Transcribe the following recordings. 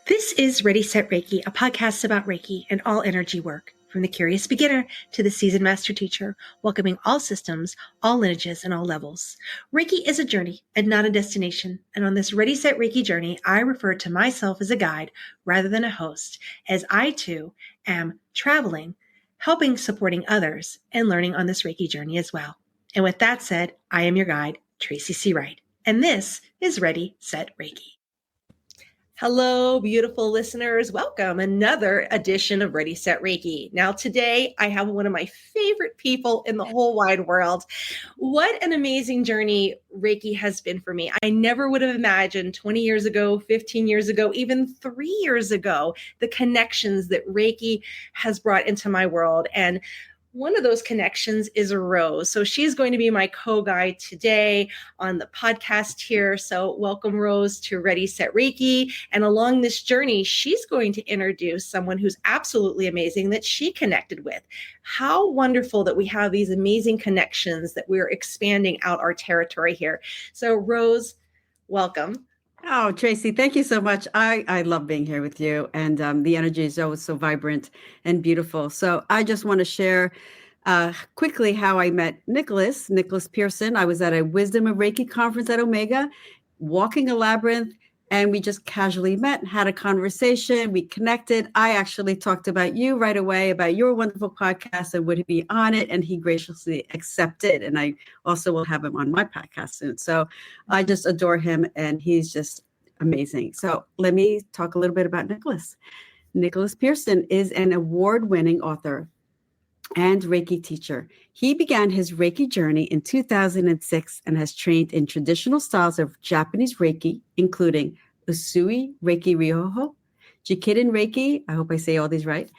This is Ready, Set, Reiki, a podcast about Reiki and all energy work, from the curious beginner to the seasoned master teacher, welcoming all systems, all lineages, and all levels. Reiki is a journey and not a destination, and on this Ready, Set, Reiki journey, I refer to myself as a guide rather than a host, as I too am traveling, helping, supporting others, and learning on this Reiki journey as well. And with that said, I am your guide, Tracy C. Wright, and this is Ready, Set, Reiki. Hello, beautiful listeners. Welcome. Another edition of Ready, Set, Reiki. Now, today I have one of my favorite people in the whole wide world. What an amazing journey Reiki has been for me. I never would have imagined 20 years ago, 15 years ago, even 3 years ago, the connections that Reiki has brought into my world. And one of those connections is Rose. So she's going to be my co-guide today on the podcast here. So welcome, Rose, to Ready, Set, Reiki. And along this journey, she's going to introduce someone who's absolutely amazing that she connected with. How wonderful that we have these amazing connections, that we're expanding out our territory here. So Rose, welcome. Oh, Tracy, thank you so much. I love being here with you, and the energy is always so vibrant and beautiful. So I just want to share quickly how I met Nicholas Pearson. I was at a Wisdom of Reiki conference at Omega, walking a labyrinth, and we just casually met and had a conversation. We connected. I actually talked about you right away, about your wonderful podcast and would he be on it, and he graciously accepted. And I also will have him on my podcast soon. So I just adore him, and he's just amazing. So let me talk a little bit about Nicholas. Nicholas Pearson is an award-winning author and Reiki teacher. He began his Reiki journey in 2006 and has trained in traditional styles of Japanese Reiki, including Usui Reiki Ryoho, Jikiden Reiki, I hope I say all these right,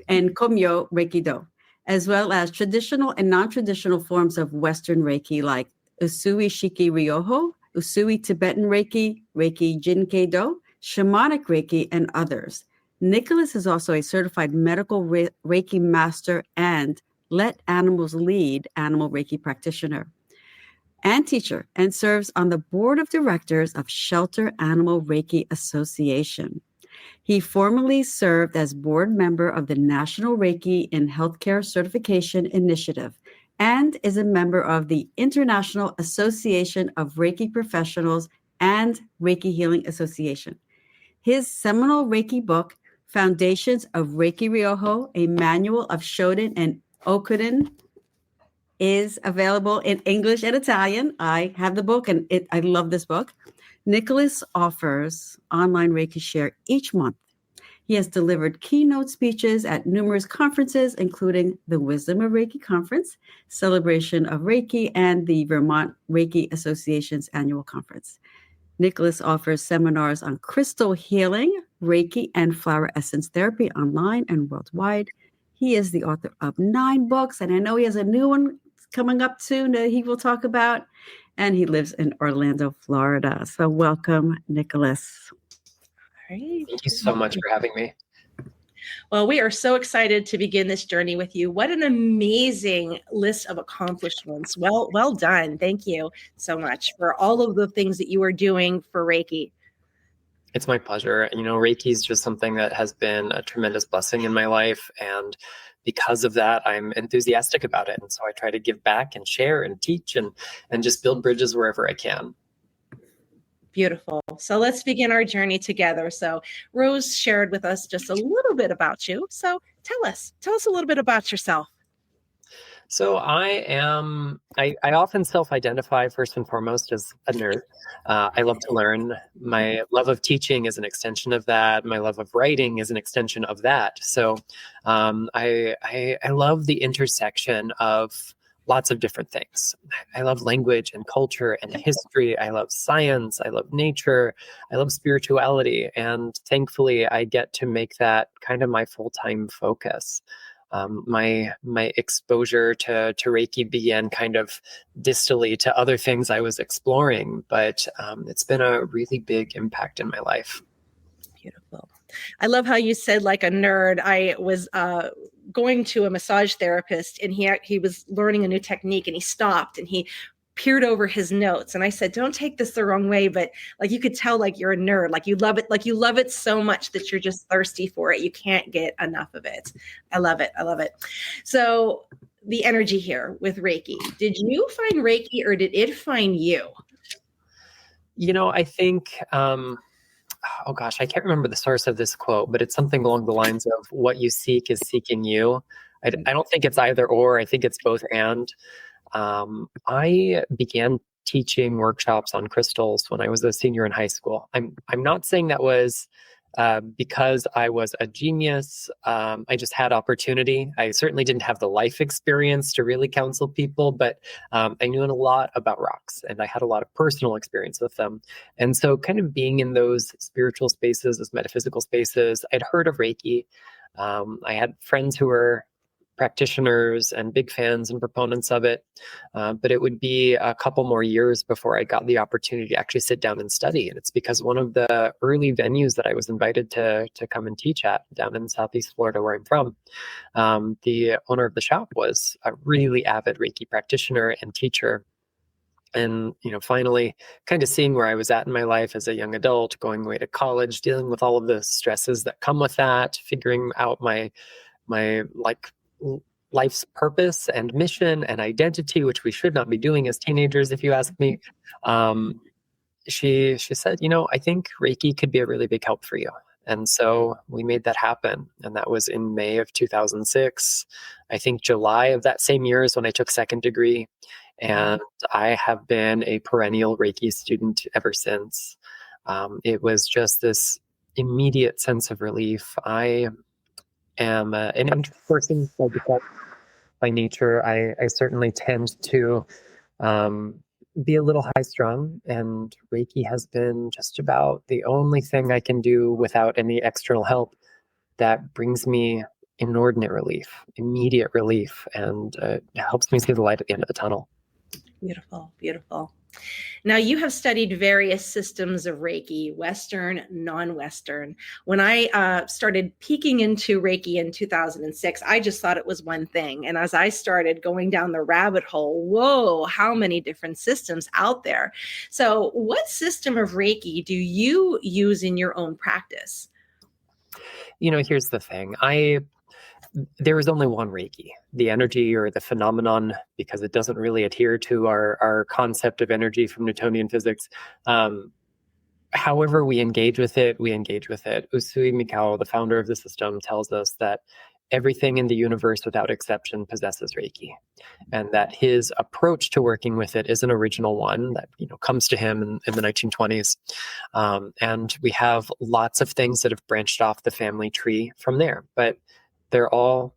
and Komyo Reiki Do, as well as traditional and non-traditional forms of Western Reiki like Usui Shiki Ryoho, Usui Tibetan Reiki, Reiki Jinkei Do, Shamanic Reiki, and others. Nicholas is also a certified medical Reiki master and Let Animals Lead animal Reiki practitioner and teacher, and serves on the board of directors of Shelter Animal Reiki Association. He formerly served as board member of the National Reiki in Healthcare Certification Initiative and is a member of the International Association of Reiki Professionals and Reiki Healing Association. His seminal Reiki book, Foundations of Reiki Ryoho, a manual of Shoden and Okuden, is available in English and Italian. I have the book, and I love this book. Nicholas offers online Reiki Share each month. He has delivered keynote speeches at numerous conferences, including the Wisdom of Reiki Conference, Celebration of Reiki, and the Vermont Reiki Association's annual conference. Nicholas offers seminars on crystal healing, Reiki, and flower essence therapy online and worldwide. He is the author of 9 books, and I know he has a new one coming up soon that he will talk about, and he lives in Orlando, Florida. So welcome, Nicholas. All right. Thank you so much for having me. Well, we are so excited to begin this journey with you. What an amazing list of accomplishments. Well done. Thank you so much for all of the things that you are doing for Reiki. It's my pleasure. Reiki is just something that has been a tremendous blessing in my life. And because of that, I'm enthusiastic about it. And so I try to give back and share and teach and just build bridges wherever I can. Beautiful. So let's begin our journey together. So Rose shared with us just a little bit about you. So tell us a little bit about yourself. So I often self-identify first and foremost as a nerd. I love to learn. My love of teaching is an extension of that. My love of writing is an extension of that. So I love the intersection of lots of different things. I love language and culture and history. I love science. I love nature. I love spirituality. And thankfully, I get to make that kind of my full-time focus. My exposure to Reiki began kind of distally to other things I was exploring, but it's been a really big impact in my life. Beautiful. I love how you said like a nerd. I was going to a massage therapist, and he was learning a new technique, and he stopped and he peered over his notes, and I said, don't take this the wrong way, but like you could tell like you're a nerd, like you love it so much that you're just thirsty for it. You can't get enough of it. I love it. So the energy here with Reiki, did you find Reiki or did it find you? I think, oh gosh, I can't remember the source of this quote, but it's something along the lines of what you seek is seeking you. I don't think it's either or. I think it's both and. I began teaching workshops on crystals when I was a senior in high school. I'm not saying that was because I was a genius. I just had opportunity. I certainly didn't have the life experience to really counsel people, but I knew a lot about rocks, and I had a lot of personal experience with them. And so kind of being in those spiritual spaces, those metaphysical spaces, I'd heard of Reiki. I had friends who were practitioners and big fans and proponents of it. But it would be a couple more years before I got the opportunity to actually sit down and study. And it's because one of the early venues that I was invited to come and teach at down in Southeast Florida, where I'm from, the owner of the shop was a really avid Reiki practitioner and teacher. And, finally kind of seeing where I was at in my life as a young adult, going away to college, dealing with all of the stresses that come with that, figuring out my life's purpose and mission and identity, which we should not be doing as teenagers, if you ask me. She said, I think Reiki could be a really big help for you. And so we made that happen. And that was in May of 2006. I think July of that same year is when I took second degree. And I have been a perennial Reiki student ever since. It was just this immediate sense of relief. I am an introvert person by nature. I certainly tend to be a little high strung, and Reiki has been just about the only thing I can do without any external help that brings me inordinate relief, immediate relief, and helps me see the light at the end of the tunnel. Beautiful, beautiful. Now, you have studied various systems of Reiki, Western, non-Western. When I started peeking into Reiki in 2006, I just thought it was one thing. And as I started going down the rabbit hole, whoa, how many different systems out there. So what system of Reiki do you use in your own practice? Here's the thing. There is only one Reiki. The energy or the phenomenon, because it doesn't really adhere to our concept of energy from Newtonian physics. However we engage with it, Usui Mikao, the founder of the system, tells us that everything in the universe without exception possesses Reiki, and that his approach to working with it is an original one that comes to him in the 1920s. And we have lots of things that have branched off the family tree from there, but they're all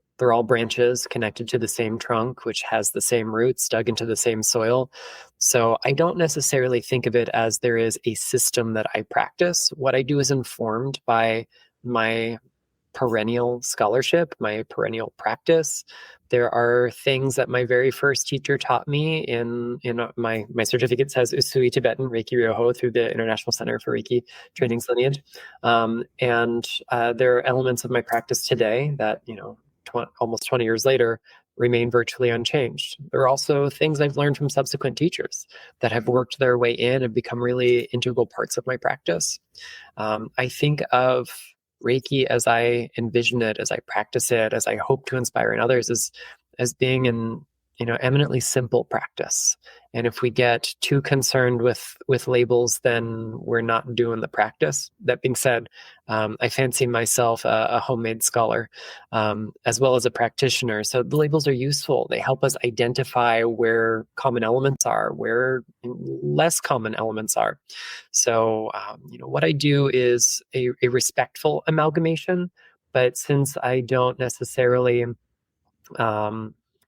branches connected to the same trunk, which has the same roots dug into the same soil. So I don't necessarily think of it as there is a system that I practice. What I do is informed by my perennial scholarship, my perennial practice. There are things that my very first teacher taught me in my certificate says Usui Tibetan Reiki Ryoho through the International Center for Reiki Training's lineage. And there are elements of my practice today that, almost 20 years later, remain virtually unchanged. There are also things I've learned from subsequent teachers that have worked their way in and become really integral parts of my practice. I think of Reiki as I envision it, as I practice it, as I hope to inspire in others, as being an eminently simple practice. And if we get too concerned with labels, then we're not doing the practice. That being said, I fancy myself a homemade scholar, as well as a practitioner. So the labels are useful. They help us identify where common elements are, where less common elements are. So, what I do is a respectful amalgamation, but since I don't necessarily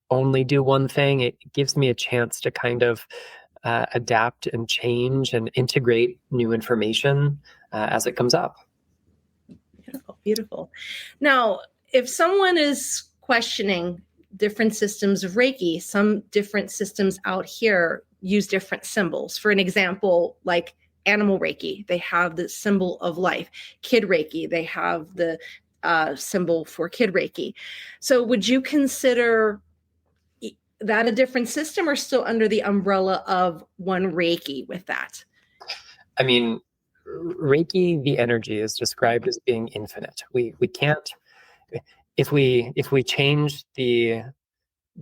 only do one thing, it gives me a chance to kind of adapt and change and integrate new information as it comes up. Beautiful, beautiful. Now, if someone is questioning different systems of Reiki, some different systems out here use different symbols. For an example, like animal Reiki, they have the symbol of life. Kid Reiki, they have the symbol for kid Reiki. So would you consider that a different system or still under the umbrella of One Reiki with that? I mean, Reiki, the energy, is described as being infinite. We can't, if we change the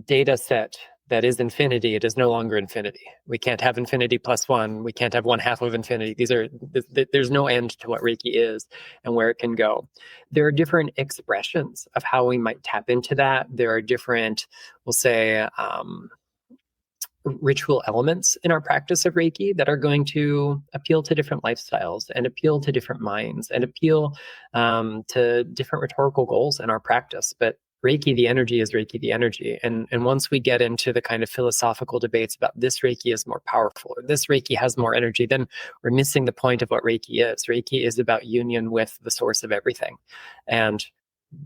data set that is infinity, it is no longer infinity. We can't have infinity plus one. We can't have one half of infinity. There's no end to what Reiki is and where it can go. There are different expressions of how we might tap into that. There are different, we'll say, ritual elements in our practice of Reiki that are going to appeal to different lifestyles and appeal to different minds and appeal to different rhetorical goals in our practice. But Reiki, the energy, is Reiki, the energy. And once we get into the kind of philosophical debates about this Reiki is more powerful or this Reiki has more energy, then we're missing the point of what Reiki is. Reiki is about union with the source of everything. And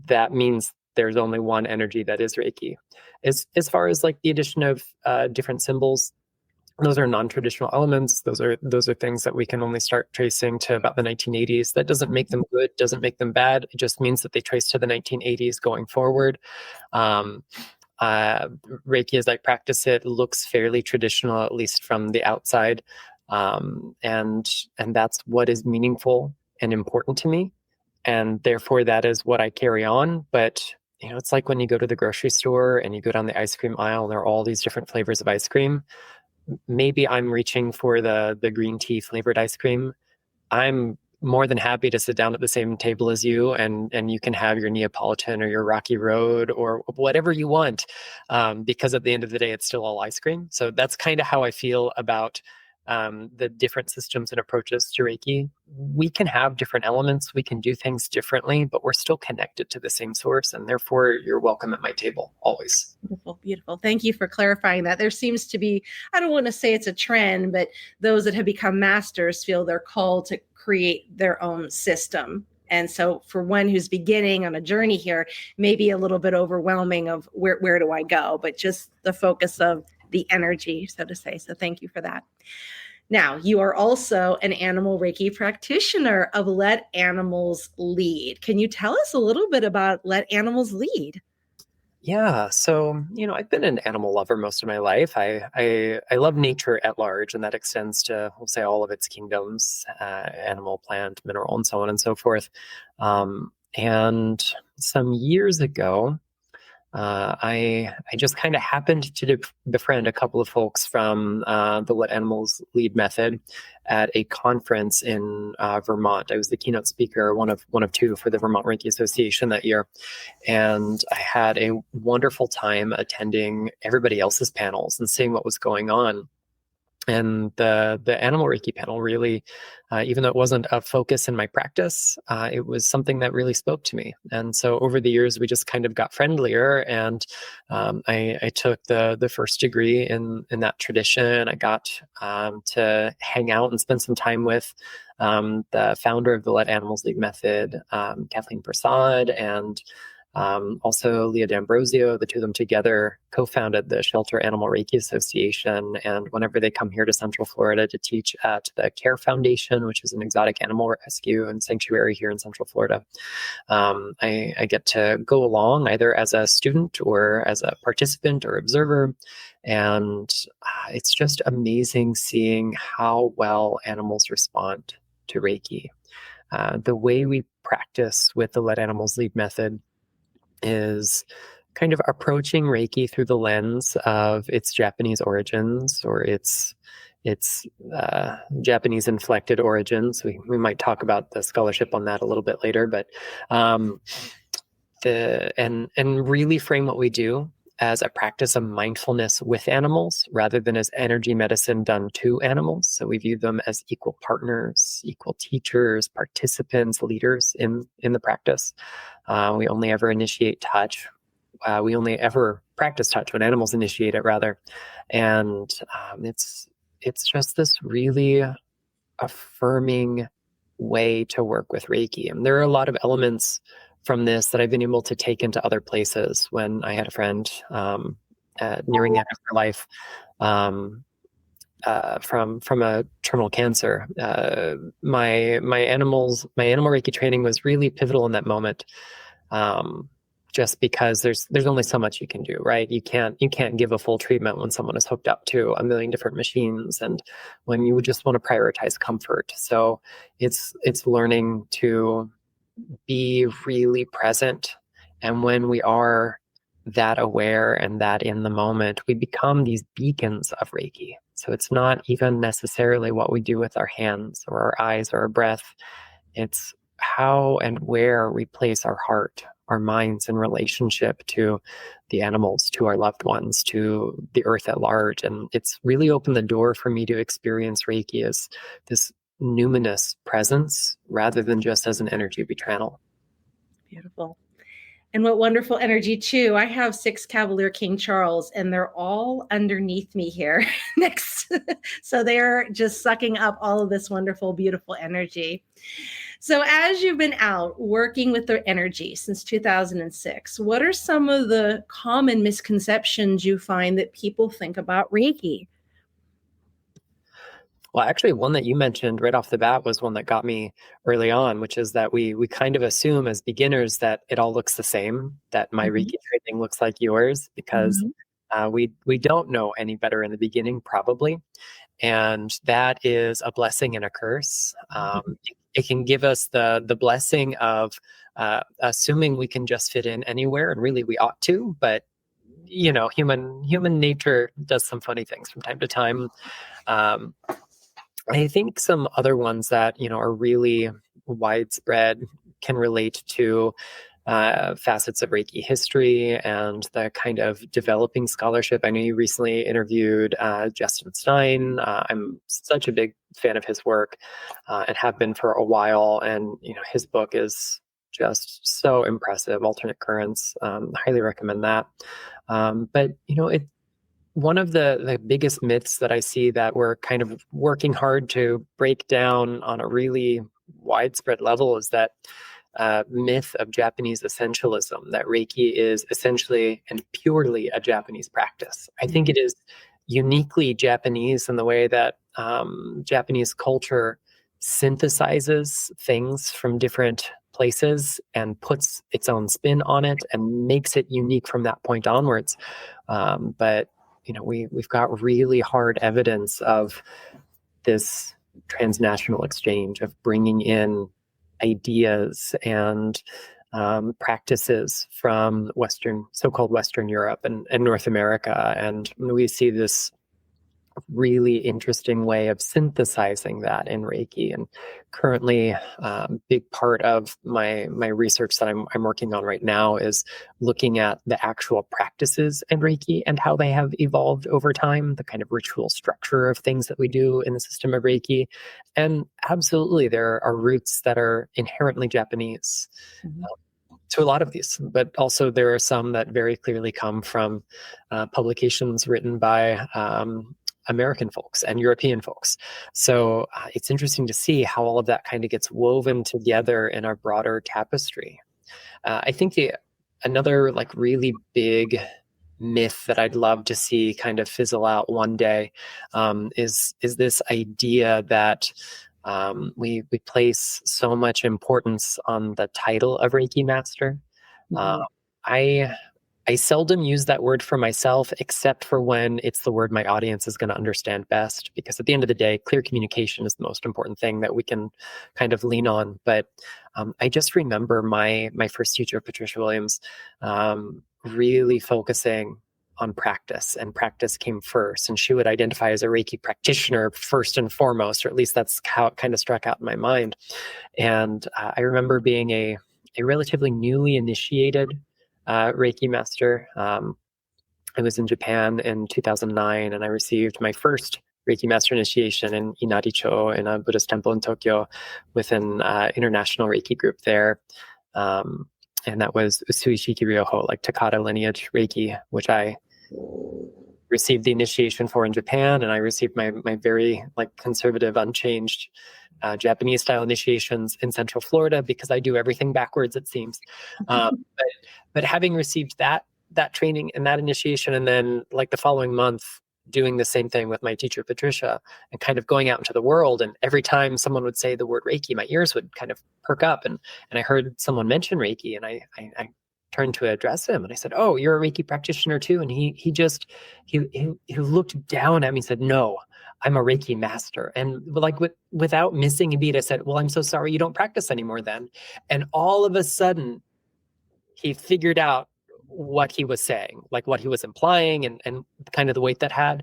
that means there's only one energy that is Reiki. As far as like the addition of different symbols, those are non-traditional elements. Those are things that we can only start tracing to about the 1980s. That doesn't make them good, doesn't make them bad. It just means that they trace to the 1980s going forward. Reiki, as I practice it, looks fairly traditional, at least from the outside, and that's what is meaningful and important to me, and therefore that is what I carry on. But it's like when you go to the grocery store and you go down the ice cream aisle, and there are all these different flavors of ice cream. Maybe I'm reaching for the green tea flavored ice cream. I'm more than happy to sit down at the same table as you, and you can have your Neapolitan or your Rocky Road or whatever you want, because at the end of the day, it's still all ice cream. So that's kind of how I feel about the different systems and approaches to Reiki. We can have different elements, we can do things differently, but we're still connected to the same source, and therefore you're welcome at my table always. Beautiful, beautiful. Thank you for clarifying that. There seems to be, I don't want to say it's a trend, but those that have become masters feel they're called to create their own system. And so for one who's beginning on a journey here, maybe a little bit overwhelming of where do I go, but just the focus of the energy, so to say. So thank you for that. Now, you are also an animal Reiki practitioner of Let Animals Lead. Can you tell us a little bit about Let Animals Lead? Yeah, so I've been an animal lover most of my life. I love nature at large, and that extends to, we'll say, all of its kingdoms: animal, plant, mineral, and so on and so forth. And some years ago, I just kind of happened to befriend a couple of folks from the Let Animals Lead method at a conference in Vermont. I was the keynote speaker, one of two, for the Vermont Reiki Association that year, and I had a wonderful time attending everybody else's panels and seeing what was going on. And the animal Reiki panel really, even though it wasn't a focus in my practice, it was something that really spoke to me. And so over the years, we just kind of got friendlier. And I took the first degree in that tradition. I got to hang out and spend some time with the founder of the Let Animals Lead method, Kathleen Prasad, and also Leah D'Ambrosio. The two of them together co-founded the Shelter Animal Reiki Association. And whenever they come here to Central Florida to teach at the Care Foundation, which is an exotic animal rescue and sanctuary here in Central Florida, I get to go along either as a student or as a participant or observer. And it's just amazing seeing how well animals respond to Reiki. The way we practice with the Let Animals Lead method is kind of approaching Reiki through the lens of its Japanese origins, or its Japanese inflected origins. We might talk about the scholarship on that a little bit later, but and really frame what we do as a practice of mindfulness with animals rather than as energy medicine done to animals. So we view them as equal partners, equal teachers, participants, leaders in the practice. We only ever initiate touch. We only ever practice touch when animals initiate it, rather. And it's just this really affirming way to work with Reiki. And there are a lot of elements from this that I've been able to take into other places. When I had a friend nearing the end of her life from a terminal cancer, my animal Reiki training was really pivotal in that moment. just because there's only so much you can do, right? You can't give a full treatment when someone is hooked up to a million different machines, and when you just want to prioritize comfort. So it's learning to be really present. And when we are that aware and that in the moment, we become these beacons of Reiki. So it's not even necessarily what we do with our hands or our eyes or our breath. It's how and where we place our heart, our minds in relationship to the animals, to our loved ones, to the earth at large. And it's really opened the door for me to experience Reiki as this numinous presence rather than just as an energy we channel. Beautiful. And what wonderful energy too. I have 6 Cavalier King Charles, and they're all underneath me here next. So they're just sucking up all of this wonderful, beautiful energy. So as you've been out working with the energy since 2006, what are some of the common misconceptions you find that people think about Reiki? Well, actually, one that you mentioned right off the bat was one that got me early on, which is that we kind of assume as beginners that it all looks the same, that my Reiki training looks like yours, because we don't know any better in the beginning, probably. And that is a blessing and a curse. It can give us the blessing of assuming we can just fit in anywhere, and really we ought to, but human nature does some funny things from time to time. I think some other ones that are really widespread can relate to facets of Reiki history and the kind of developing scholarship. I know you recently interviewed Justin Stein. I'm such a big fan of his work and have been for a while. And his book is just so impressive. Alternate Currents. Highly recommend that. But one of the biggest myths that I see that we're kind of working hard to break down on a really widespread level is that myth of Japanese essentialism, that Reiki is essentially and purely a Japanese practice. I think it is uniquely Japanese in the way that Japanese culture synthesizes things from different places and puts its own spin on it and makes it unique from that point onwards. But we've got really hard evidence of this transnational exchange of bringing in ideas and practices from so-called Western Europe and North America. And we see this really interesting way of synthesizing that in Reiki. And currently, a big part of my research that I'm working on right now is looking at the actual practices in Reiki and how they have evolved over time, the kind of ritual structure of things that we do in the system of Reiki. And absolutely, there are roots that are inherently Japanese to a lot of these, but also there are some that very clearly come from publications written by American folks and European folks. So it's interesting to see how all of that kind of gets woven together in our broader tapestry. I think another really big myth that I'd love to see kind of fizzle out one day is this idea that we place so much importance on the title of Reiki Master. I seldom use that word for myself, except for when it's the word my audience is going to understand best, because at the end of the day, clear communication is the most important thing that we can kind of lean on. But I just remember my first teacher, Patricia Williams, really focusing on practice, and practice came first. And she would identify as a Reiki practitioner first and foremost, or at least that's how it kind of struck out in my mind. And I remember being a relatively newly initiated Reiki master. I was in Japan in 2009, and I received my first Reiki master initiation in Inaricho, in a Buddhist temple in Tokyo, with an international Reiki group there. And that was Usui Shiki Ryoho, Takata lineage Reiki, which I received the initiation for in Japan, and I received my very conservative, unchanged Japanese style initiations in Central Florida, because I do everything backwards, it seems. But having received that training and that initiation, and then the following month doing the same thing with my teacher Patricia, and kind of going out into the world, and every time someone would say the word Reiki, my ears would kind of perk up, and I heard someone mention Reiki, and I turned to address him, and I said, "Oh, you're a Reiki practitioner too?" And he looked down at me and said, "No, I'm a Reiki master." And like without missing a beat, I said, "Well, I'm so sorry you don't practice anymore then." And all of a sudden, he figured out what he was saying, like what he was implying, and kind of the weight that had.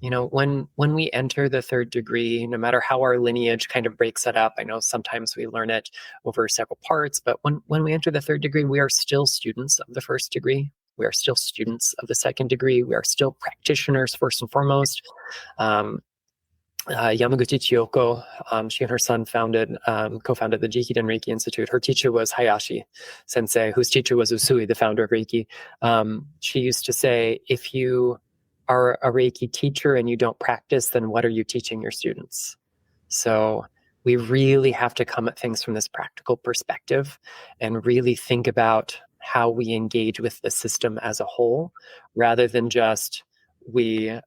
When we enter the third degree, no matter how our lineage kind of breaks it up, I know sometimes we learn it over several parts, but when we enter the third degree, we are still students of the first degree. We are still students of the second degree. We are still practitioners first and foremost. Yamaguchi Chiyoko, she and her son co-founded the Jikiden Reiki Institute. Her teacher was Hayashi Sensei, whose teacher was Usui, the founder of Reiki. She used to say, if you are a Reiki teacher and you don't practice, then what are you teaching your students? So we really have to come at things from this practical perspective and really think about how we engage with the system as a whole, rather than just we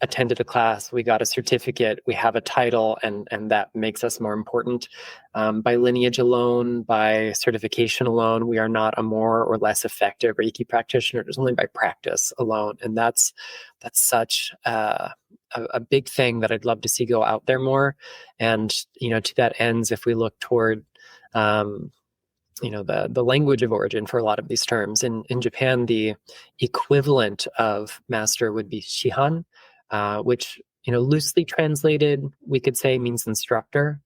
attended a class, we got a certificate, we have a title, and that makes us more important. By lineage alone, by certification alone, we are not a more or less effective Reiki practitioner. It's only by practice alone. And that's such a big thing that I'd love to see go out there more. And, to that ends, if we look toward the language of origin for a lot of these terms. In Japan, the equivalent of master would be shihan, which, loosely translated, we could say means instructor.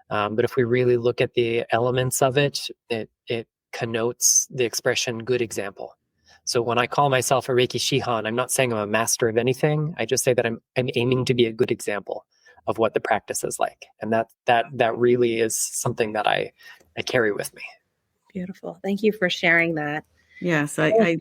But if we really look at the elements of it, it connotes the expression good example. So when I call myself a Reiki Shihan, I'm not saying I'm a master of anything. I just say that I'm aiming to be a good example of what the practice is like. And that really is something that I carry with me. Beautiful. Thank you for sharing that. Yes, I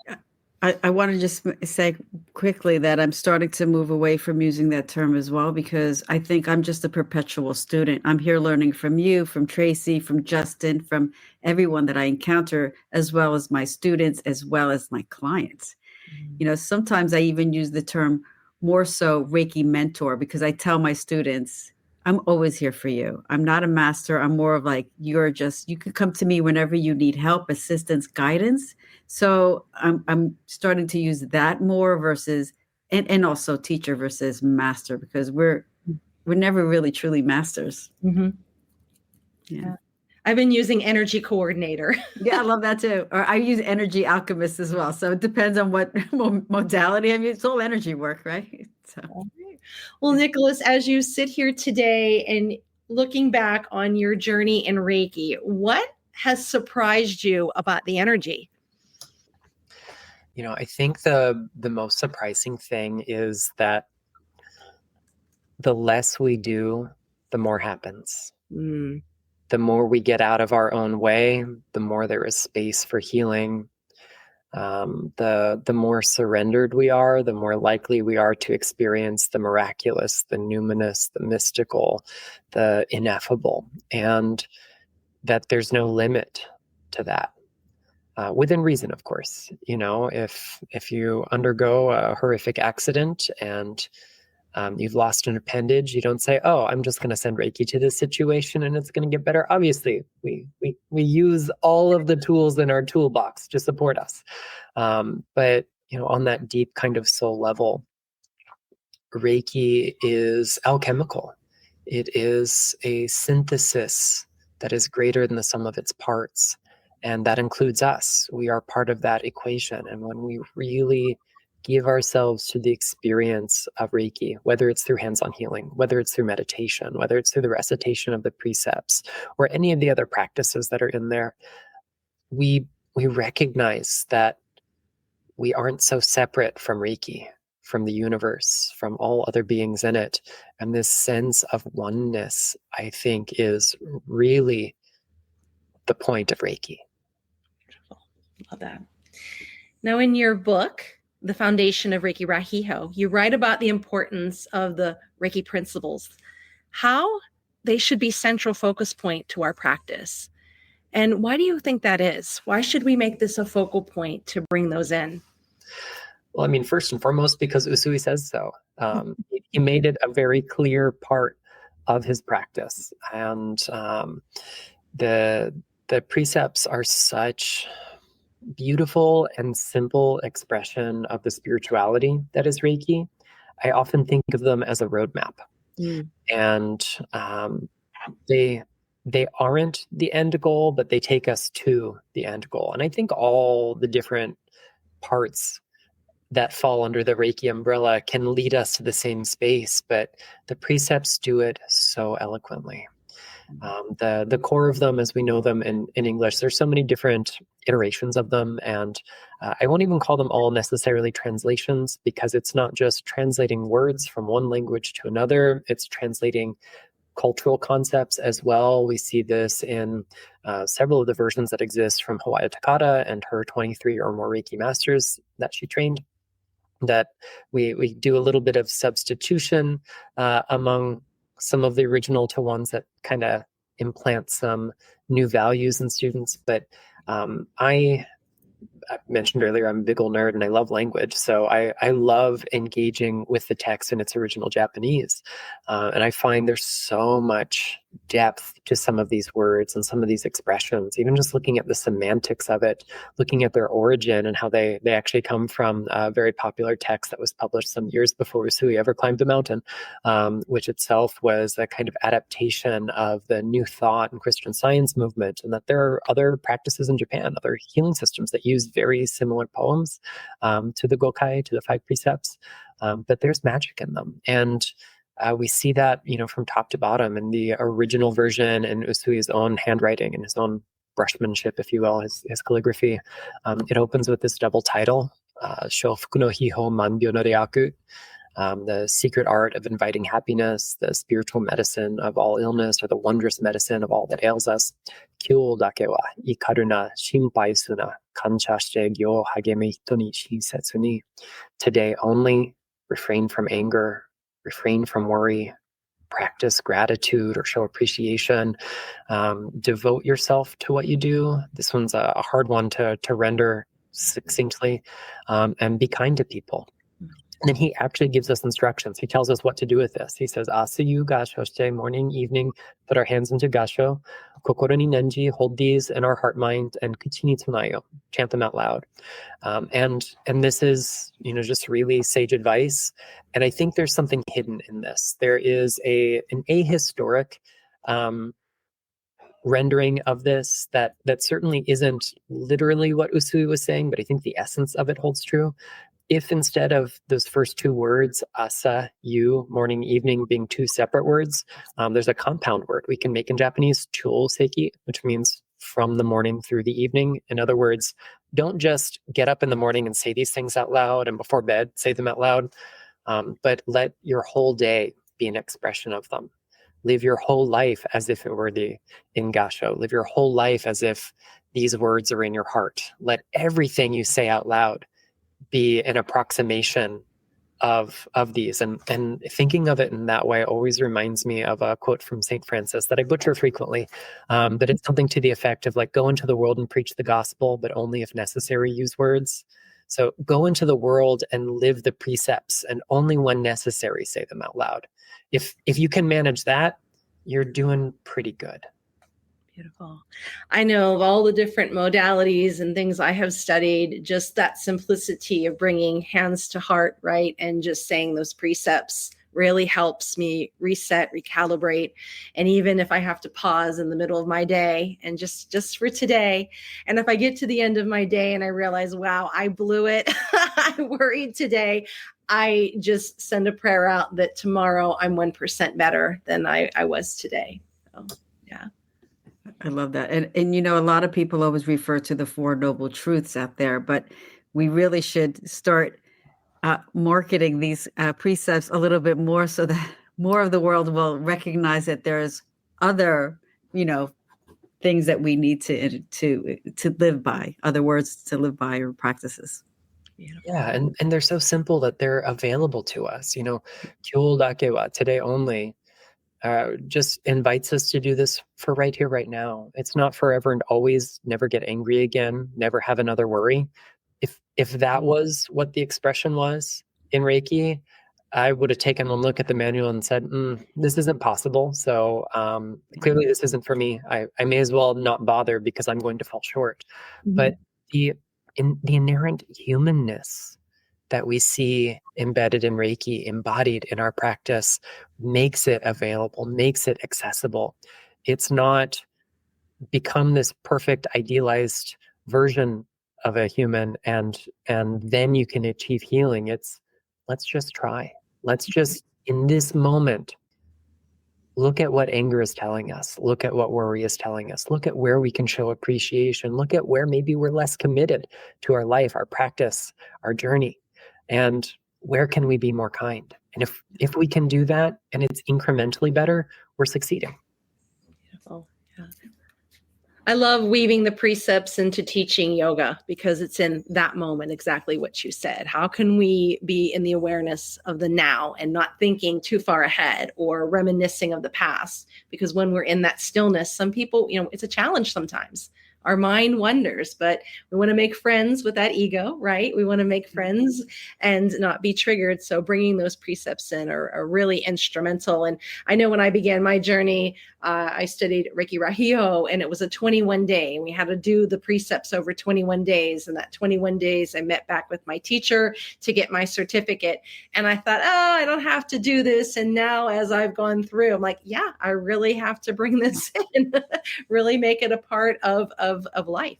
want to just say quickly that I'm starting to move away from using that term as well, because I think I'm just a perpetual student. I'm here learning from you, from Tracy, from Justin, from everyone that I encounter, as well as my students, as well as my clients. Sometimes I even use the term more so Reiki mentor, because I tell my students, I'm always here for you. I'm not a master. I'm more of like, you can come to me whenever you need help, assistance, guidance. So I'm starting to use that more versus, and also teacher versus master, because we're never really truly masters. Mm-hmm. Yeah. I've been using energy coordinator. Yeah, I love that too. Or I use energy alchemist as well. So it depends on what modality. I mean, it's all energy work, right? So. Well, Nicholas, as you sit here today and looking back on your journey in Reiki, what has surprised you about the energy? I think the most surprising thing is that the less we do, the more happens. The more we get out of our own way, the more there is space for healing. The more surrendered we are, the more likely we are to experience the miraculous, the numinous, the mystical, the ineffable, and that there's no limit to that. Within reason, of course. If you undergo a horrific accident and you've lost an appendage, you don't say, "Oh, I'm just going to send Reiki to this situation and it's going to get better." Obviously, we use all of the tools in our toolbox to support us. But on that deep kind of soul level, Reiki is alchemical. It is a synthesis that is greater than the sum of its parts. And that includes us. We are part of that equation. And when we really give ourselves to the experience of Reiki, whether it's through hands-on healing, whether it's through meditation, whether it's through the recitation of the precepts, or any of the other practices that are in there, we recognize that we aren't so separate from Reiki, from the universe, from all other beings in it. And this sense of oneness, I think, is really the point of Reiki. Love that. Now, in your book, The Foundation of Reiki Rahiho, you write about the importance of the Reiki principles, how they should be central focus point to our practice. And why do you think that is? Why should we make this a focal point to bring those in? Well, I mean, first and foremost, because Usui says so. He made it a very clear part of his practice. And the precepts are such beautiful and simple expression of the spirituality that is Reiki, I often think of them as a roadmap. And they aren't the end goal, but they take us to the end goal. And I think all the different parts that fall under the Reiki umbrella can lead us to the same space, but the precepts do it so eloquently. The core of them, as we know them in English, there's so many different iterations of them, and I won't even call them all necessarily translations, because it's not just translating words from one language to another, it's translating cultural concepts as well. We see this in several of the versions that exist from Hawaii Takata and her 23 or more Reiki masters that she trained, that we do a little bit of substitution among some of the original to ones that kind of implant some new values in students. But I mentioned earlier, I'm a big old nerd and I love language. So I love engaging with the text in its original Japanese. And I find there's so much depth to some of these words and some of these expressions, even just looking at the semantics of it, looking at their origin and how they actually come from a very popular text that was published some years before Usui ever climbed the mountain, which itself was a kind of adaptation of the New Thought and Christian Science movement, and that there are other practices in Japan, other healing systems that use very similar poems to the Gokai, to the 5 precepts, but there's magic in them. And we see that, from top to bottom in the original version and Usui's own handwriting and his own brushmanship, if you will, his calligraphy. It opens with this double title, Shofuku no Hiho Manbyo no Ryaku, the secret art of inviting happiness, the spiritual medicine of all illness, or the wondrous medicine of all that ails us. Kyou dake wa ikaru na shinpai su na kancha shite gyo hagemi hito ni shinsetsu ni. Today only, refrain from anger, refrain from worry, practice gratitude or show appreciation, devote yourself to what you do. This one's a hard one to render succinctly, and be kind to people. And then he actually gives us instructions. He tells us what to do with this. He says, Asayu gasho shite, morning, evening, put our hands into gasho. Kokoro ni nenji, hold these in our heart, mind, and kuchi ni tsunayo, chant them out loud. And this is, just really sage advice. And I think there's something hidden in this. There is an ahistoric rendering of this that certainly isn't literally what Usui was saying, but I think the essence of it holds true. If instead of those first 2 words, asa, you, morning, evening, being 2 separate words, there's a compound word we can make in Japanese, chuo-seiki, which means from the morning through the evening. In other words, don't just get up in the morning and say these things out loud, and before bed, say them out loud, but let your whole day be an expression of them. Live your whole life as if it were the ingasho. Live your whole life as if these words are in your heart. Let everything you say out loud be an approximation of these. And thinking of it in that way always reminds me of a quote from St. Francis that I butcher frequently, but it's something to the effect of go into the world and preach the gospel, but only if necessary use words. So go into the world and live the precepts, and only when necessary say them out loud. If you can manage that, you're doing pretty good. Beautiful. I know of all the different modalities and things I have studied, just that simplicity of bringing hands to heart, right? And just saying those precepts really helps me reset, recalibrate. And even if I have to pause in the middle of my day and just for today, and if I get to the end of my day and I realize, wow, I blew it, I worried today, I just send a prayer out that tomorrow I'm 1% better than I was today. So, yeah. I love that. And a lot of people always refer to the 4 noble truths out there, but we really should start marketing these precepts a little bit more, so that more of the world will recognize that there's other, things that we need to live by, other words to live by, or practices. Yeah, and they're so simple that they're available to us. Kyou dake wa, today only, just invites us to do this for right here, right now. It's not forever and always, never get angry again, never have another worry. If that was what the expression was in Reiki, I would have taken a look at the manual and said, this isn't possible. So clearly this isn't for me. I may as well not bother, because I'm going to fall short. But in the inherent humanness that we see embedded in Reiki, embodied in our practice, makes it available, makes it accessible. It's not become this perfect, idealized version of a human, and then you can achieve healing. It's, let's just try. Let's just, in this moment, look at what anger is telling us. Look at what worry is telling us. Look at where we can show appreciation. Look at where maybe we're less committed to our life, our practice, our journey. And where can we be more kind? And if we can do that and it's incrementally better, we're succeeding. Beautiful. Yeah. I love weaving the precepts into teaching yoga because it's in that moment, exactly what you said. How can we be in the awareness of the now and not thinking too far ahead or reminiscing of the past? Because when we're in that stillness, some people, it's a challenge sometimes. Our mind wanders, but we want to make friends with that ego, right? We want to make friends and not be triggered. So bringing those precepts in are really instrumental. And I know when I began my journey, I studied Reiki Rahio, and it was a 21 day, and we had to do the precepts over 21 days. And that 21 days, I met back with my teacher to get my certificate. And I thought, oh, I don't have to do this. And now as I've gone through, I'm like, yeah, I really have to bring this in, really make it a part of life.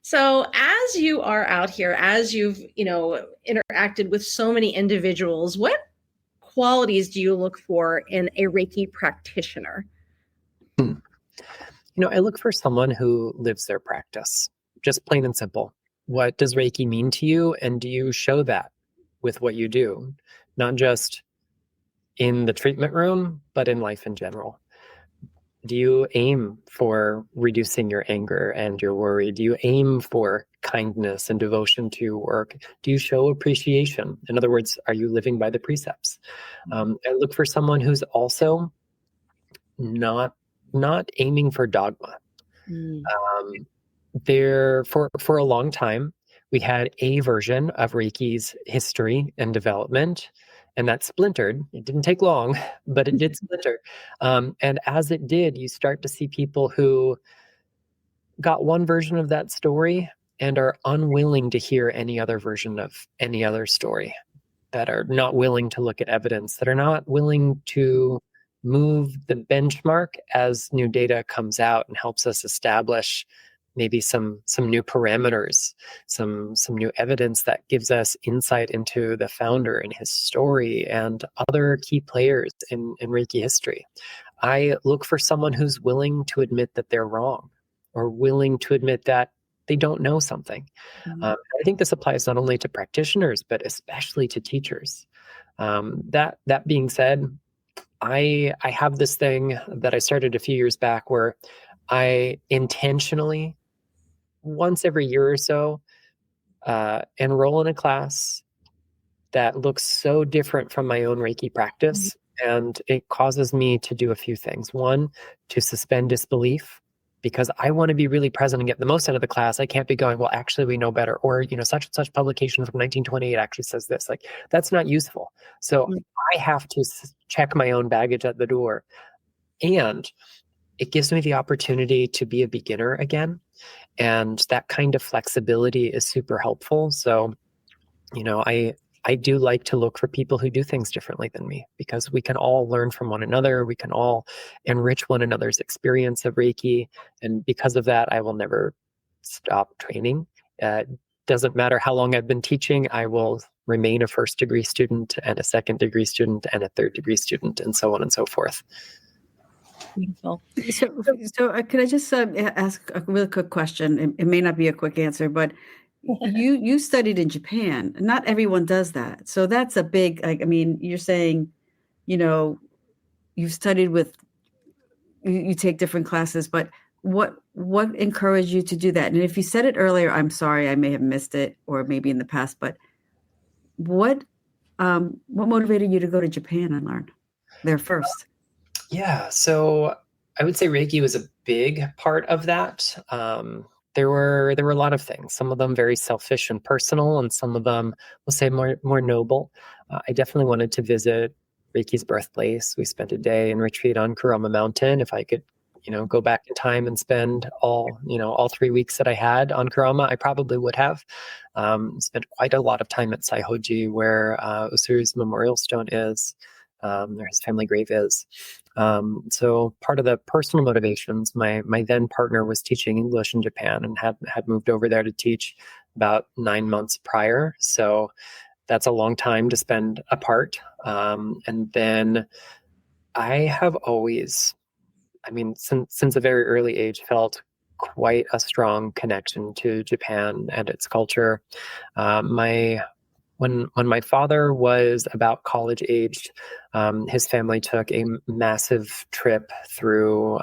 So as you are out here, as you've, interacted with so many individuals, what qualities do you look for in a Reiki practitioner? I look for someone who lives their practice, just plain and simple. What does Reiki mean to you? And do you show that with what you do? Not just in the treatment room, but in life in general. Do you aim for reducing your anger and your worry? Do you aim for kindness and devotion to your work? Do you show appreciation? In other words, are you living by the precepts? I look for someone who's also not aiming for dogma. There, for a long time, we had a version of Reiki's history and development, and that splintered. It didn't take long, but it did splinter. And as it did, you start to see people who got one version of that story and are unwilling to hear any other version of any other story, that are not willing to look at evidence, that are not willing to move the benchmark as new data comes out and helps us establish maybe some new parameters, some new evidence that gives us insight into the founder and his story and other key players in Reiki history. I look for someone who's willing to admit that they're wrong, or willing to admit that they don't know something. I think this applies not only to practitioners, but especially to teachers. That being said, I have this thing that I started a few years back where I intentionally, once every year or so, enroll in a class that looks so different from my own Reiki practice. And it causes me to do a few things. One, to suspend disbelief, because I want to be really present and get the most out of the class. I can't be going, well, actually, we know better. Or, such and such publication from 1928 actually says this. Like, that's not useful. So I have to check my own baggage at the door. And it gives me the opportunity to be a beginner again. And that kind of flexibility is super helpful. So, I do like to look for people who do things differently than me, because we can all learn from one another. We can all enrich one another's experience of Reiki. And because of that, I will never stop training. Doesn't matter how long I've been teaching, I will remain a first degree student and a second degree student and a third degree student, and so on and so forth. Beautiful. So could I just ask a really quick question? It may not be a quick answer, but you studied in Japan. Not everyone does that. So that's a big, you're saying, you've studied with, you take different classes, but what encouraged you to do that? And if you said it earlier, I'm sorry, I may have missed it, or maybe in the past, but what motivated you to go to Japan and learn there first? Yeah, so I would say Reiki was a big part of that. There were a lot of things, some of them very selfish and personal, and some of them, we'll say, more noble. I definitely wanted to visit Reiki's birthplace. We spent a day in retreat on Kurama Mountain. If I could go back in time and spend all 3 weeks that I had on Kurama, I probably would have spent quite a lot of time at Saihoji, where Usuru's memorial stone is, where his family grave is. So part of the personal motivations, my then partner was teaching English in Japan and had moved over there to teach about 9 months prior. So that's a long time to spend apart. And then I have always, since a very early age, felt quite a strong connection to Japan and its culture. When my father was about college aged, his family took a massive trip through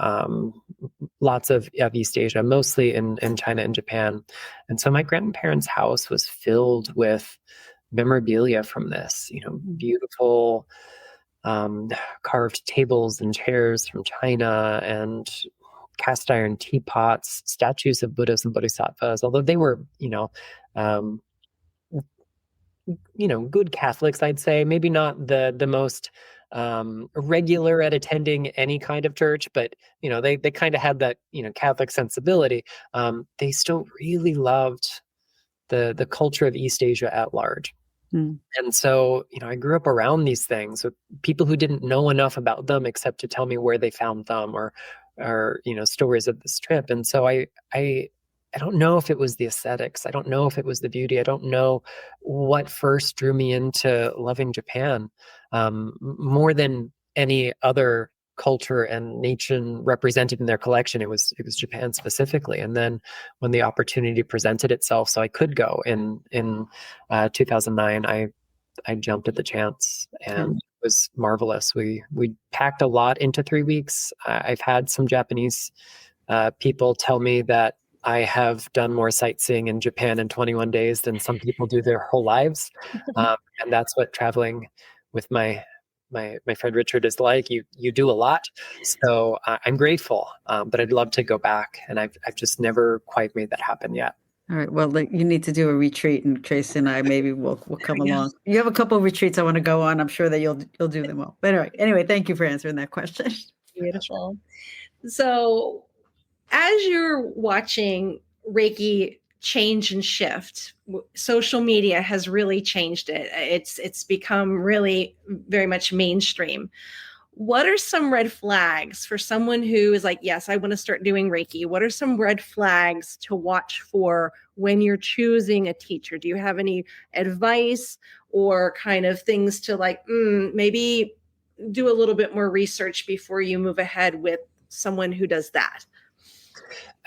lots of East Asia, mostly in China and Japan. And so my grandparents' house was filled with memorabilia from this, beautiful carved tables and chairs from China, and cast iron teapots, statues of Buddhas and Bodhisattvas, although they were, good Catholics, I'd say. Maybe not the most regular at attending any kind of church, but they kind of had that Catholic sensibility. They still really loved the culture of East Asia at large. And so, I grew up around these things with people who didn't know enough about them except to tell me where they found them or stories of this trip. And so I don't know if it was the aesthetics. I don't know if it was the beauty. I don't know what first drew me into loving Japan more than any other culture and nation represented in their collection. It was Japan specifically. And then when the opportunity presented itself, so I could go in 2009, I jumped at the chance, and it was marvelous. We packed a lot into 3 weeks. I've had some Japanese people tell me that I have done more sightseeing in Japan in 21 days than some people do their whole lives. And that's what traveling with my friend Richard is like. You do a lot. So I'm grateful, but I'd love to go back. And I've just never quite made that happen yet. All right. Well, you need to do a retreat, and Tracy and I maybe we'll come along. You have a couple of retreats I want to go on. I'm sure that you'll do them well. But anyway, thank you for answering that question. Beautiful. So as you're watching Reiki change and shift, social media has really changed it. It's become really very much mainstream. What are some red flags for someone who is like, yes, I want to start doing Reiki? What are some red flags to watch for when you're choosing a teacher? Do you have any advice or kind of things to maybe do a little bit more research before you move ahead with someone who does that?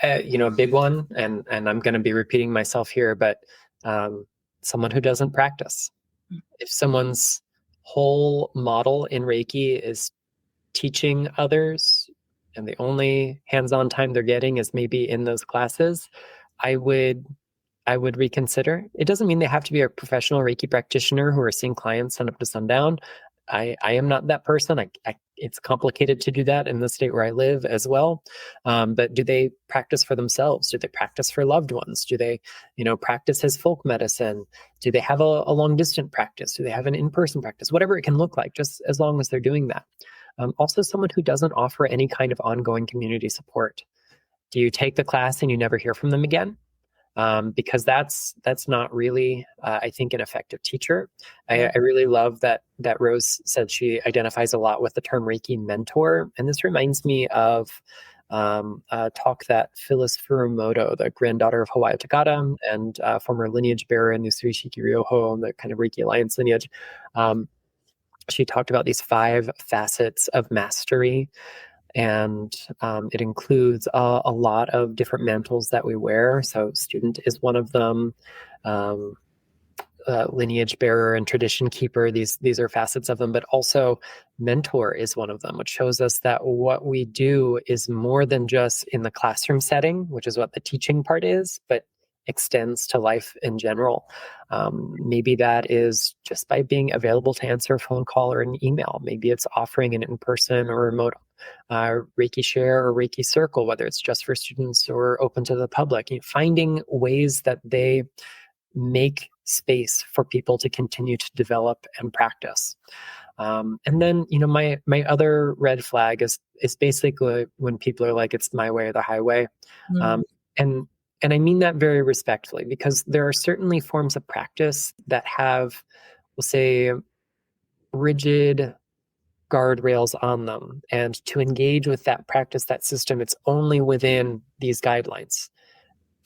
A big one, and I'm going to be repeating myself here, but someone who doesn't practice. If someone's whole model in Reiki is teaching others, and the only hands-on time they're getting is maybe in those classes, I would reconsider. It doesn't mean they have to be a professional Reiki practitioner who are seeing clients sun up to sundown. I am not that person. It's complicated to do that in the state where I live as well. But do they practice for themselves? Do they practice for loved ones? Do they, practice as folk medicine? Do they have a long distance practice? Do they have an in-person practice? Whatever it can look like, just as long as they're doing that. Also, someone who doesn't offer any kind of ongoing community support. Do you take the class and you never hear from them again? Because that's not really, I think, an effective teacher. I really love that Rose said she identifies a lot with the term Reiki mentor. And this reminds me of a talk that Phyllis Furumoto, the granddaughter of Hawaii Takata and former lineage bearer in Usui Shiki-ryoho, the kind of Reiki Alliance lineage, she talked about these 5 facets of mastery. And it includes a lot of different mantles that we wear. So student is one of them. Lineage bearer and tradition keeper, these are facets of them, but also mentor is one of them, which shows us that what we do is more than just in the classroom setting, which is what the teaching part is, but extends to life in general. Maybe that is just by being available to answer a phone call or an email. Maybe it's offering an in-person or remote Reiki share or Reiki circle, whether it's just for students or open to the public. Finding ways that they make space for people to continue to develop and practice. And then, my other red flag is basically when people are like, it's my way or the highway. And I mean that very respectfully, because there are certainly forms of practice that have, we'll say, rigid guardrails on them. And to engage with that practice, that system, it's only within these guidelines.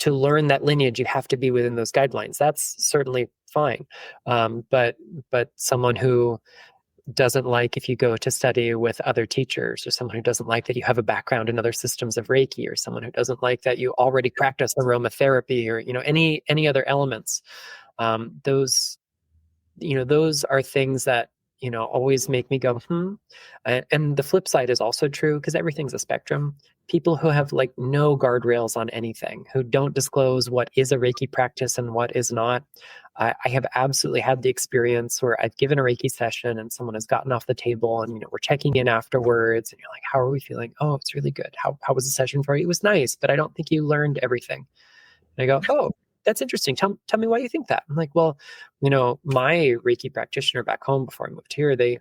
To learn that lineage, you have to be within those guidelines. That's certainly fine. But someone who doesn't like if you go to study with other teachers, or someone who doesn't like that you have a background in other systems of Reiki, or someone who doesn't like that you already practice aromatherapy, or any other elements, those are things that always make me go and the flip side is also true, because everything's a spectrum. People who have like no guardrails on anything, who don't disclose what is a Reiki practice and what is not. I have absolutely had the experience where I've given a Reiki session and someone has gotten off the table, and we're checking in afterwards, and you're like, how are we feeling? Oh, it's really good. How was the session for you? It was nice, but I don't think you learned everything. And I go, oh, that's interesting. Tell me why you think that. I'm like, well, my Reiki practitioner back home before I moved here, they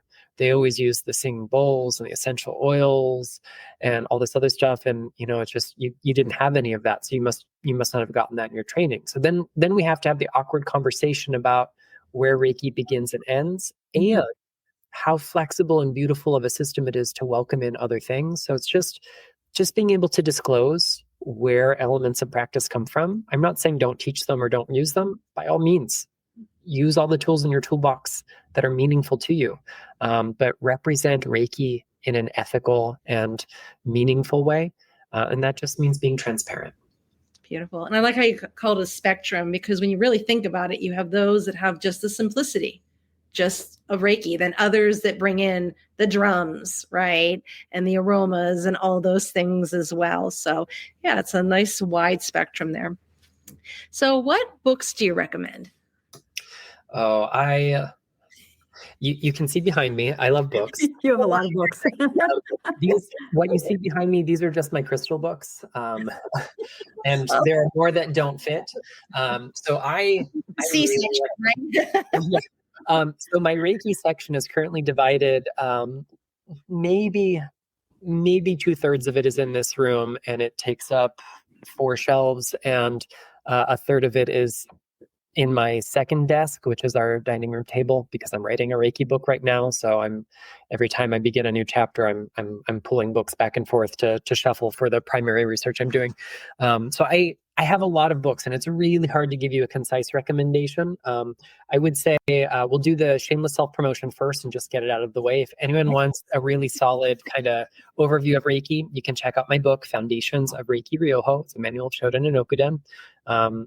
always use the singing bowls and the essential oils and all this other stuff. And, it's just, you didn't have any of that. So you must not have gotten that in your training. So then we have to have the awkward conversation about where Reiki begins and ends, and how flexible and beautiful of a system it is to welcome in other things. So it's just being able to disclose where elements of practice come from. I'm not saying don't teach them or don't use them. By all means, use all the tools in your toolbox that are meaningful to you, but represent Reiki in an ethical and meaningful way. And that just means being transparent. Beautiful. And I like how you call it a spectrum, because when you really think about it, you have those that have just the simplicity, just of Reiki, then others that bring in the drums, right? And the aromas and all those things as well. So yeah, it's a nice wide spectrum there. So what books do you recommend? Oh, you can see behind me, I love books. You have a lot of books. What you see behind me, these are just my crystal books. And there are more that don't fit. So I C-section, right? Yeah. So my Reiki section is currently divided. Maybe 2/3 of it is in this room, and it takes up 4 shelves, and a third of it is in my second desk, which is our dining room table, because I'm writing a Reiki book right now. So every time I begin a new chapter, I'm pulling books back and forth to shuffle for the primary research I'm doing. So I have a lot of books, and it's really hard to give you a concise recommendation. I would say we'll do the shameless self-promotion first and just get it out of the way. If anyone wants a really solid kind of overview of Reiki, you can check out my book, Foundations of Reiki Ryoho. It's a manual of Shoden and Okuden.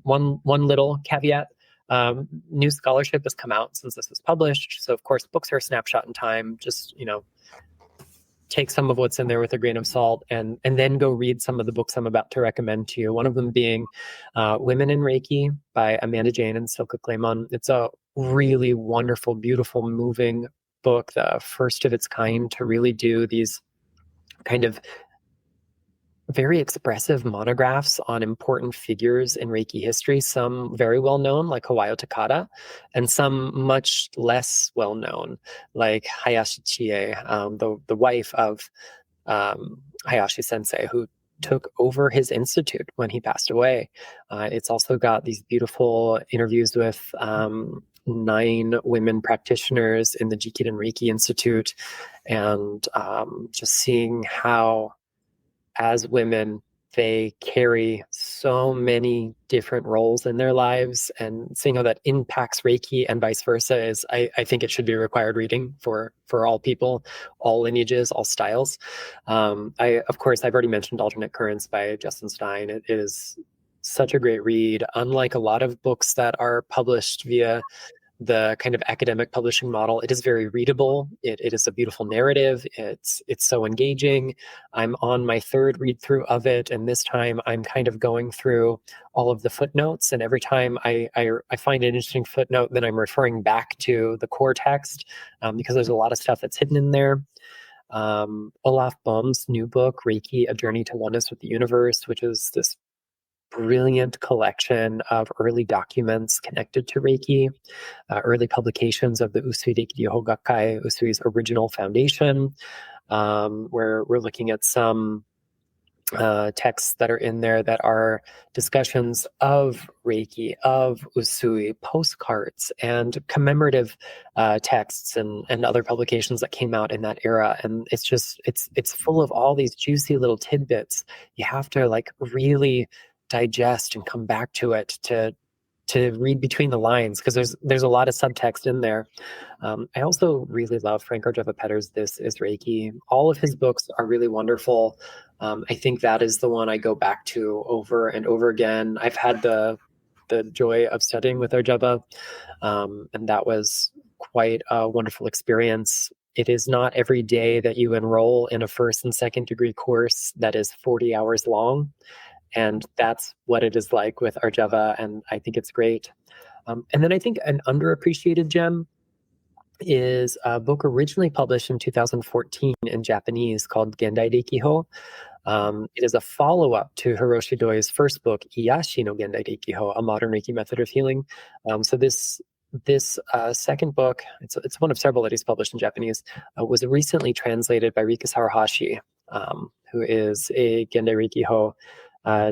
One little caveat. New scholarship has come out since this was published. So of course, books are a snapshot in time. Just, take some of what's in there with a grain of salt, and then go read some of the books I'm about to recommend to you. One of them being Women in Reiki by Amanda Jane and Silke Clayman. It's a really wonderful, beautiful, moving book, the first of its kind to really do these kind of very expressive monographs on important figures in Reiki history, some very well known, like Hawayo Takada, and some much less well known, like Hayashi Chie, the wife of Hayashi Sensei, who took over his institute when he passed away. It's also got these beautiful interviews with 9 women practitioners in the Jikiden Reiki Institute, and just seeing how, as women, they carry so many different roles in their lives, and seeing how that impacts Reiki and vice versa is, I think it should be required reading for all people, all lineages, all styles. Of course, I've already mentioned Alternate Currents by Justin Stein. It is such a great read. Unlike a lot of books that are published via the kind of academic publishing model, it is very readable. It is a beautiful narrative. It's so engaging. I'm on my 3rd read through of it, and this time I'm kind of going through all of the footnotes, and every time I find an interesting footnote, then I'm referring back to the core text, because there's a lot of stuff that's hidden in there. Olaf Bohm's new book, Reiki, A Journey to Oneness with the Universe, which is this brilliant collection of early documents connected to Reiki, early publications of the Usui Reiki Hogakai, Usui's original foundation, where we're looking at some texts that are in there that are discussions of Reiki, of Usui, postcards, and commemorative texts and other publications that came out in that era. And it's full of all these juicy little tidbits. You have to like really digest and come back to it to read between the lines, because there's a lot of subtext in there. I also really love Frank Arjava-Petter's This is Reiki. All of his books are really wonderful. I think that is the one I go back to over and over again. I've had the joy of studying with Arjava, and that was quite a wonderful experience. It is not every day that you enroll in a first and second degree course that is 40 hours long. And that's what it is like with Arjava, and I think it's great. And then I think an underappreciated gem is a book originally published in 2014 in Japanese called Gendai Reikiho. It is a follow-up to Hiroshi Doi's first book, Iyashi no Gendai Reikiho, A Modern Reiki Method of Healing. So this second book, it's one of several that he's published in Japanese, was recently translated by Rika Sarahashi, who is a Gendai Reikiho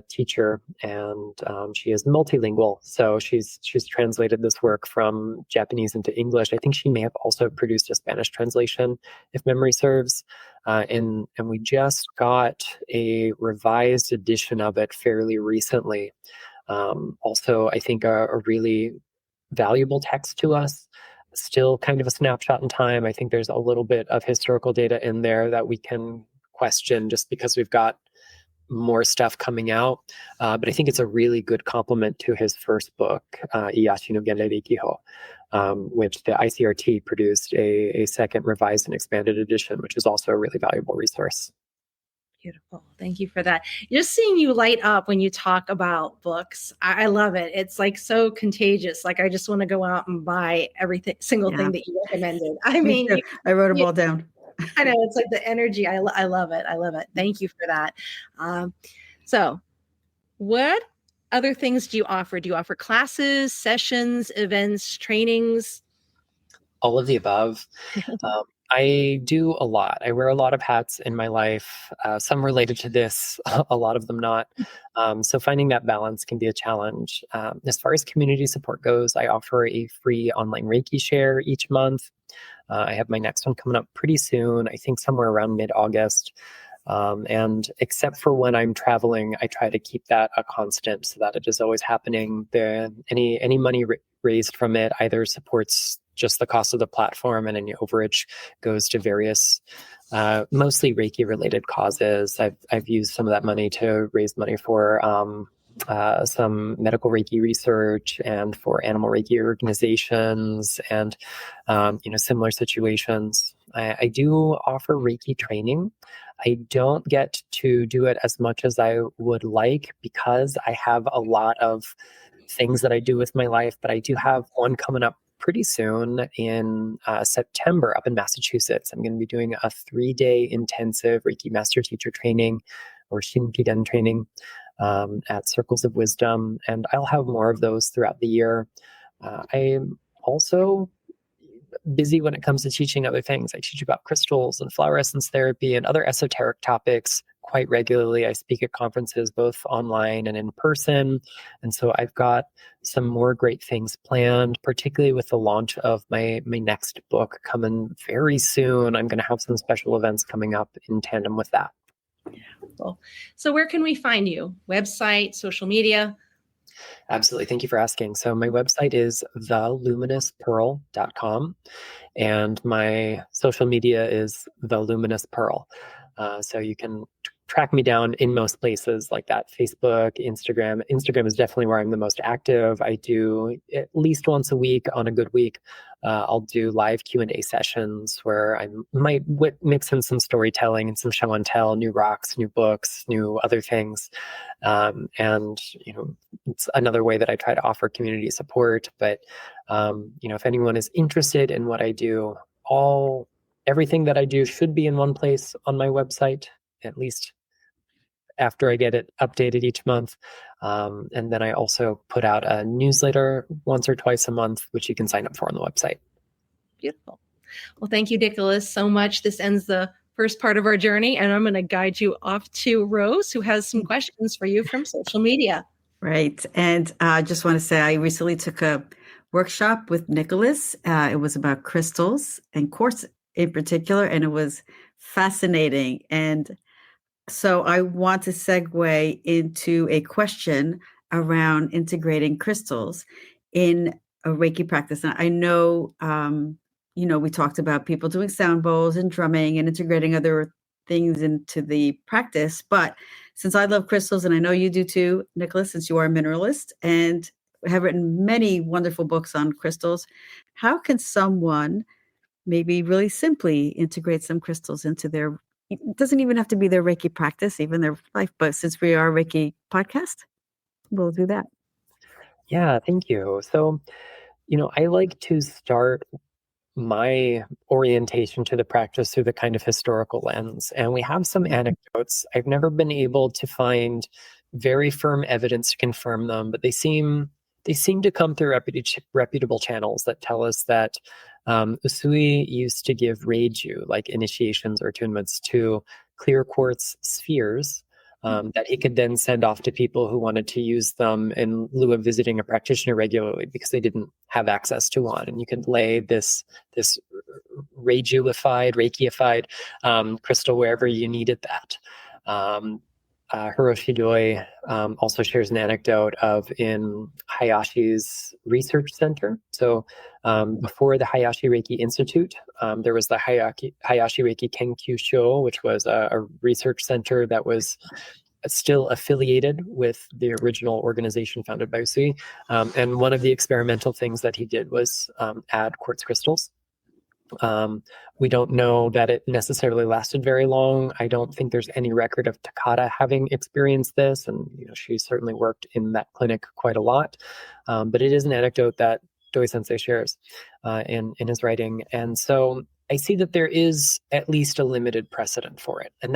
teacher, and she is multilingual. So she's translated this work from Japanese into English. I think she may have also produced a Spanish translation, if memory serves. And we just got a revised edition of it fairly recently. Also, I think a really valuable text to us. Still kind of a snapshot in time. I think there's a little bit of historical data in there that we can question just because we've got more stuff coming out. But I think it's a really good complement to his first book, Iyashi no Gendai Reikiho, which the ICRT produced a second revised and expanded edition, which is also a really valuable resource. Beautiful. Thank you for that. Just seeing you light up when you talk about books, I love it. It's like so contagious. Like I just want to go out and buy single thing that you recommended. I mean, I wrote them all down. I know, it's like the energy. I love it. I love it. Thank you for that. So what other things do you offer? Do you offer classes, sessions, events, trainings? All of the above. I do a lot. I wear a lot of hats in my life, some related to this, a lot of them not. So finding that balance can be a challenge. As far as community support goes, I offer a free online Reiki share each month. I have my next one coming up pretty soon, I think somewhere around mid-August. And except for when I'm traveling, I try to keep that a constant so that it is always happening. Any money raised from it either supports just the cost of the platform, and any overage goes to various, mostly Reiki related causes. I've used some of that money to raise money for some medical Reiki research and for animal Reiki organizations and similar situations. I do offer Reiki training. I don't get to do it as much as I would like because I have a lot of things that I do with my life, but I do have one coming up pretty soon in September up in Massachusetts. I'm going to be doing a 3-day intensive Reiki Master Teacher training or Shinkigen training at Circles of Wisdom, and I'll have more of those throughout the year. I'm also busy when it comes to teaching other things. I teach about crystals and flower essence therapy and other esoteric topics quite regularly. I speak at conferences both online and in person. And so I've got some more great things planned, particularly with the launch of my next book coming very soon. I'm going to have some special events coming up in tandem with that. Cool. So where can we find you? Website, social media? Absolutely. Thank you for asking. So my website is theluminouspearl.com, and my social media is theluminous_pearl. So you can track me down in most places like that. Facebook, Instagram. Instagram is definitely where I'm the most active. I do at least once a week on a good week. I'll do live Q&A sessions where I might mix in some storytelling and some show and tell, new rocks, new books, new other things. And it's another way that I try to offer community support. But if anyone is interested in what I do, everything that I do should be in one place on my website, at least after I get it updated each month. And then I also put out a newsletter once or twice a month, which you can sign up for on the website. Beautiful. Well, thank you, Nicholas, so much. This ends the first part of our journey, and I'm going to guide you off to Rose, who has some questions for you from social media. Right. And I just want to say I recently took a workshop with Nicholas. It was about crystals and quartz in particular, and it was fascinating. And so I want to segue into a question around integrating crystals in a Reiki practice. And I know, we talked about people doing sound bowls and drumming and integrating other things into the practice. But since I love crystals, and I know you do too, Nicholas, since you are a mineralist and have written many wonderful books on crystals, how can someone maybe really simply integrate some crystals into their, it doesn't even have to be their Reiki practice, even their life, but since we are a Reiki podcast, we'll do that. Yeah, thank you. So, I like to start my orientation to the practice through the kind of historical lens. And we have some anecdotes. I've never been able to find very firm evidence to confirm them, but they seem to come through reputable channels that tell us that Usui used to give reiju, like initiations or attunements, to clear quartz spheres that he could then send off to people who wanted to use them in lieu of visiting a practitioner regularly because they didn't have access to one. And you could lay this Reikiified crystal wherever you needed that. Hiroshi Doi also shares an anecdote of in Hayashi's research center. So before the Hayashi Reiki Institute, there was the Hayashi Reiki Kenkyusho, which was a research center that was still affiliated with the original organization founded by Usui. And one of the experimental things that he did was add quartz crystals. We don't know that it necessarily lasted very long. I don't think there's any record of Takata having experienced this, and she certainly worked in that clinic quite a lot. But it is an anecdote that Doi Sensei shares in his writing, and so I see that there is at least a limited precedent for it, and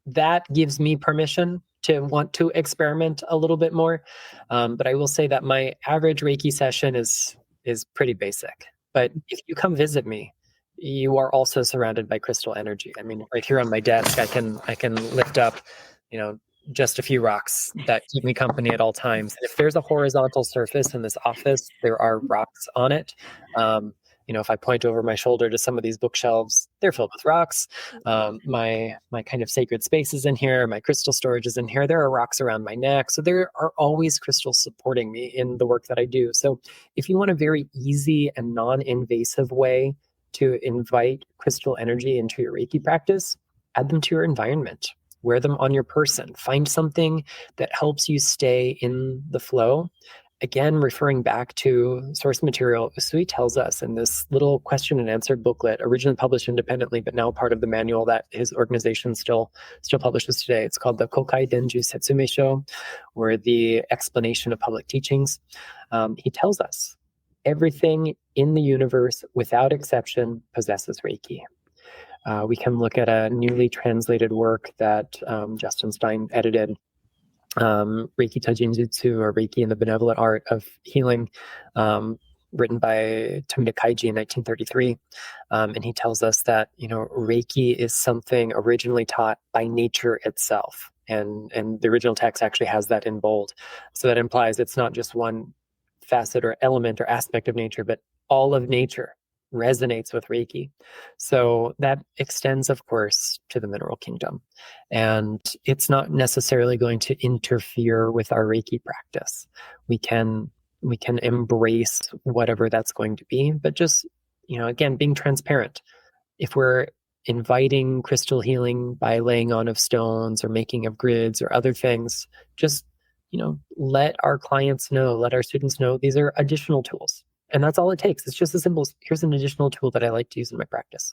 that gives me permission to want to experiment a little bit more. But I will say that my average Reiki session is pretty basic. But if you come visit me, you are also surrounded by crystal energy. I mean, right here on my desk, I can lift up, just a few rocks that keep me company at all times. If there's a horizontal surface in this office, there are rocks on it. If I point over my shoulder to some of these bookshelves, they're filled with rocks. My kind of sacred spaces in here, my crystal storage is in here. There are rocks around my neck. So there are always crystals supporting me in the work that I do. So if you want a very easy and non-invasive way to invite crystal energy into your Reiki practice, add them to your environment. Wear them on your person. Find something that helps you stay in the flow. Again, referring back to source material, Usui tells us in this little question and answer booklet, originally published independently, but now part of the manual that his organization still publishes today. It's called the Kokai Denju Setsumesho, or the explanation of public teachings. He tells us everything in the universe, without exception, possesses Reiki. We can look at a newly translated work that Justin Stein edited, Reiki Taijinjutsu, or Reiki and the Benevolent Art of Healing, written by Tomita Kaiji in 1933. And he tells us that, Reiki is something originally taught by nature itself. And the original text actually has that in bold. So that implies it's not just one facet or element or aspect of nature, but all of nature resonates with Reiki. So that extends, of course, to the mineral kingdom. And it's not necessarily going to interfere with our Reiki practice. We can embrace whatever that's going to be, but just, again, being transparent. If we're inviting crystal healing by laying on of stones or making of grids or other things, just, let our clients know, let our students know these are additional tools. And that's all it takes. It's just as simple as, here's an additional tool that I like to use in my practice.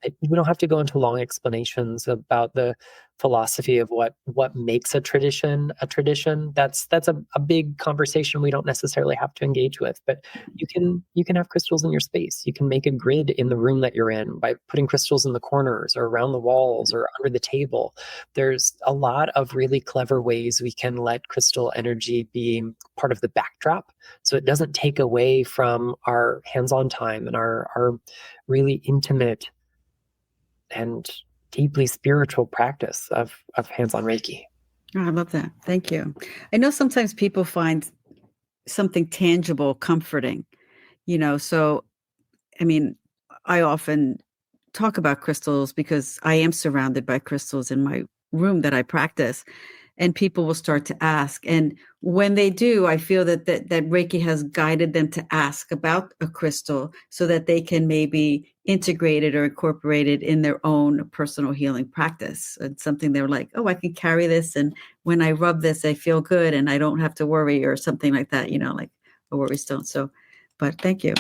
We don't have to go into long explanations about the philosophy of what makes a tradition a tradition. That's a big conversation we don't necessarily have to engage with. But you can have crystals in your space. You can make a grid in the room that you're in by putting crystals in the corners or around the walls or under the table. There's a lot of really clever ways we can let crystal energy be part of the backdrop, so it doesn't take away from our hands-on time and our really intimate and deeply spiritual practice of hands-on Reiki. Oh, I love that. Thank you. I know sometimes people find something tangible comforting, so I mean, I often talk about crystals because I am surrounded by crystals in my room that I practice, and people will start to ask. And when they do, I feel that Reiki has guided them to ask about a crystal so that they can maybe integrate it or incorporate it in their own personal healing practice. It's something they're like, oh, I can carry this. And when I rub this, I feel good and I don't have to worry, or something like that, like a worry stone. So, but thank you.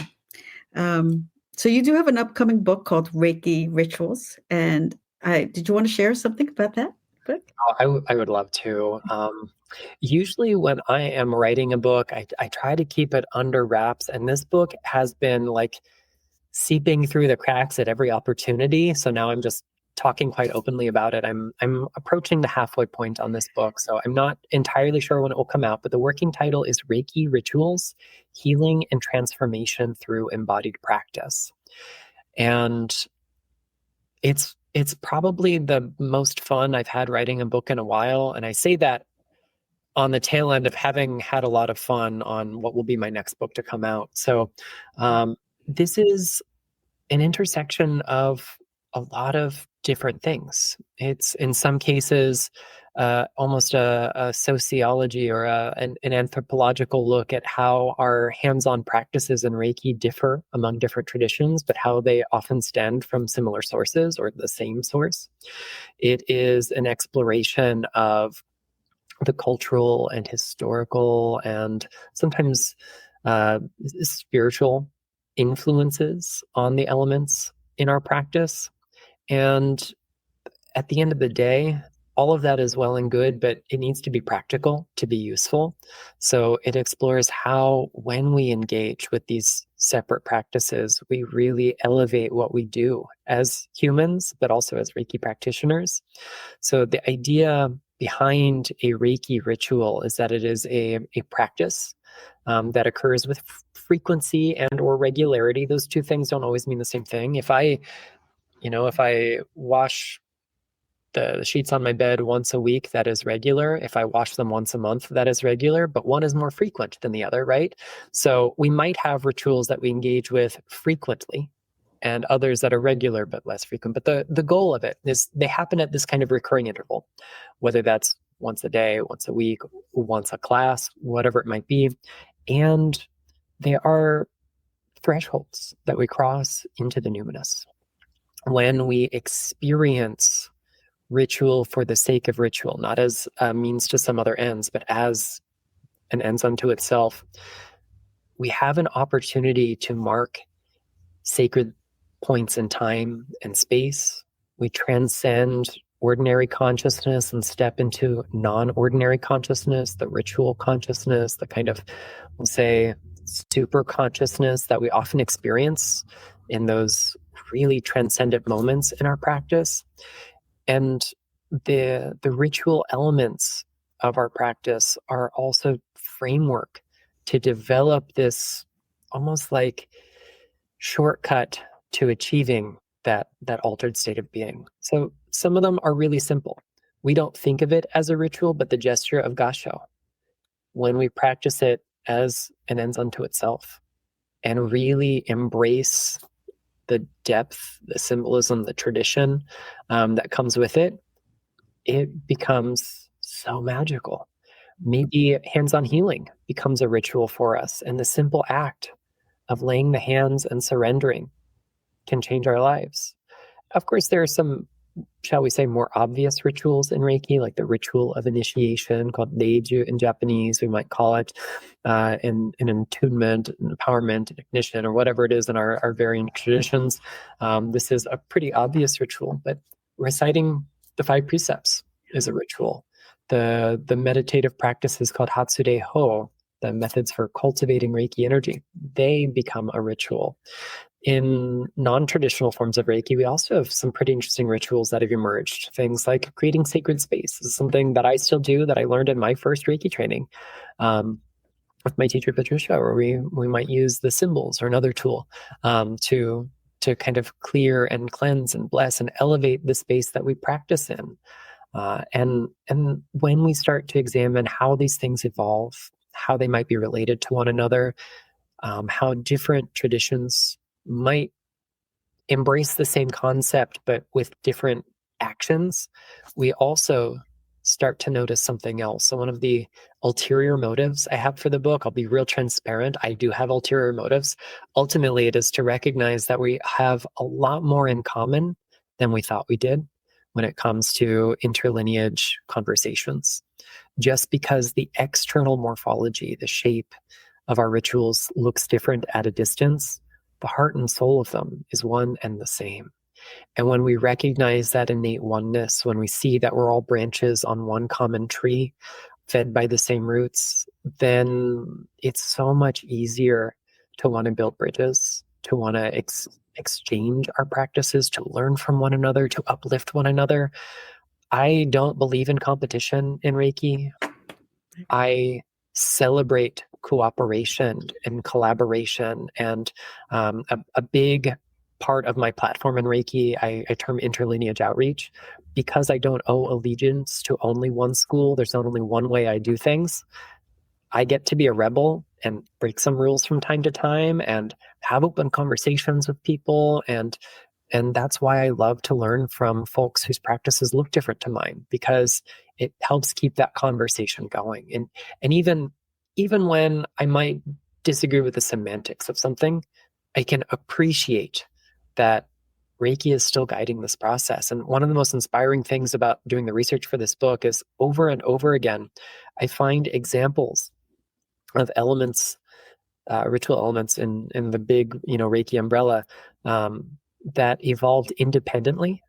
So you do have an upcoming book called Reiki Rituals. And did you want to share something about that book? I would love to. Usually when I am writing a book, I try to keep it under wraps. And this book has been like seeping through the cracks at every opportunity. So now I'm just talking quite openly about it. I'm approaching the halfway point on this book. So I'm not entirely sure when it will come out, but the working title is Reiki Rituals, Healing and Transformation Through Embodied Practice. And it's probably the most fun I've had writing a book in a while. And I say that on the tail end of having had a lot of fun on what will be my next book to come out. So this is an intersection of a lot of different things. It's in some cases almost a sociology or an anthropological look at how our hands-on practices in Reiki differ among different traditions, but how they often stem from similar sources or the same source. It is an exploration of the cultural and historical and sometimes spiritual influences on the elements in our practice. And at the end of the day, all of that is well and good, but it needs to be practical to be useful. So it explores how, when we engage with these separate practices, we really elevate what we do as humans, but also as Reiki practitioners. So the idea behind a Reiki ritual is that it is a practice that occurs with frequency and or regularity. Those two things don't always mean the same thing. If I wash the sheets on my bed once a week, that is regular. If I wash them once a month, that is regular, but one is more frequent than the other, right? So we might have rituals that we engage with frequently and others that are regular but less frequent. But the goal of it is they happen at this kind of recurring interval, whether that's once a day, once a week, once a class, whatever it might be. And they are thresholds that we cross into the numinous. When we experience ritual for the sake of ritual, not as a means to some other ends, but as an ends unto itself, we have an opportunity to mark sacred points in time and space. We transcend ordinary consciousness and step into non-ordinary consciousness, the ritual consciousness, the kind of, we'll say, super consciousness that we often experience in those really transcendent moments in our practice. And the ritual elements of our practice are also framework to develop this almost like shortcut to achieving that altered state of being. So some of them are really simple. We don't think of it as a ritual, but the gesture of gasho, when we practice it as an ends unto itself and really embrace the depth, the symbolism, the tradition that comes with it, it becomes so magical. Maybe hands-on healing becomes a ritual for us, and the simple act of laying the hands and surrendering can change our lives. Of course, there are some shall we say, more obvious rituals in Reiki, like the ritual of initiation called Reiju in Japanese, we might call it, in attunement, empowerment, ignition, or whatever it is in our varying traditions. This is a pretty obvious ritual, but reciting the 5 precepts is a ritual. The meditative practices called Hatsude Ho, the methods for cultivating Reiki energy, they become a ritual. In non-traditional forms of Reiki, we also have some pretty interesting rituals that have emerged. Things like creating sacred space is something that I still do, that I learned in my first Reiki training with my teacher, Patricia, where we might use the symbols or another tool to kind of clear and cleanse and bless and elevate the space that we practice in. And when we start to examine how these things evolve, how they might be related to one another, how different traditions might embrace the same concept but with different actions, we also start to notice something else. So one of the ulterior motives I have for the book, I'll be real transparent, I do have ulterior motives. Ultimately, it is to recognize that we have a lot more in common than we thought we did when it comes to interlineage conversations. Just because the external morphology, the shape of our rituals looks different at a distance, the heart and soul of them is one and the same. And when we recognize that innate oneness, when we see that we're all branches on one common tree, fed by the same roots, then it's so much easier to want to build bridges, to want to exchange our practices, to learn from one another, to uplift one another. I don't believe in competition in Reiki. I celebrate cooperation and collaboration. And a big part of my platform in Reiki, I term interlineage outreach, because I don't owe allegiance to only one school. There's not only one way I do things. I get to be a rebel and break some rules from time to time and have open conversations with people. And that's why I love to learn from folks whose practices look different to mine, because it helps keep that conversation going. And even when I might disagree with the semantics of something, I can appreciate that Reiki is still guiding this process. And one of the most inspiring things about doing the research for this book is over and over again, I find examples of elements, ritual elements in the big, Reiki umbrella that evolved independently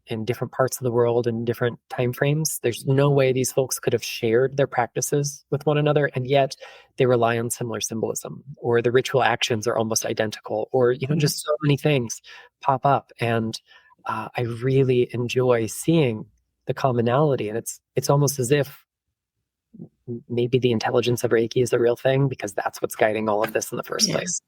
in different parts of the world in different timeframes. There's no way these folks could have shared their practices with one another, and yet they rely on similar symbolism, or the ritual actions are almost identical, or just so many things pop up. And I really enjoy seeing the commonality, and it's almost as if maybe the intelligence of Reiki is the real thing, because that's what's guiding all of this in the first place.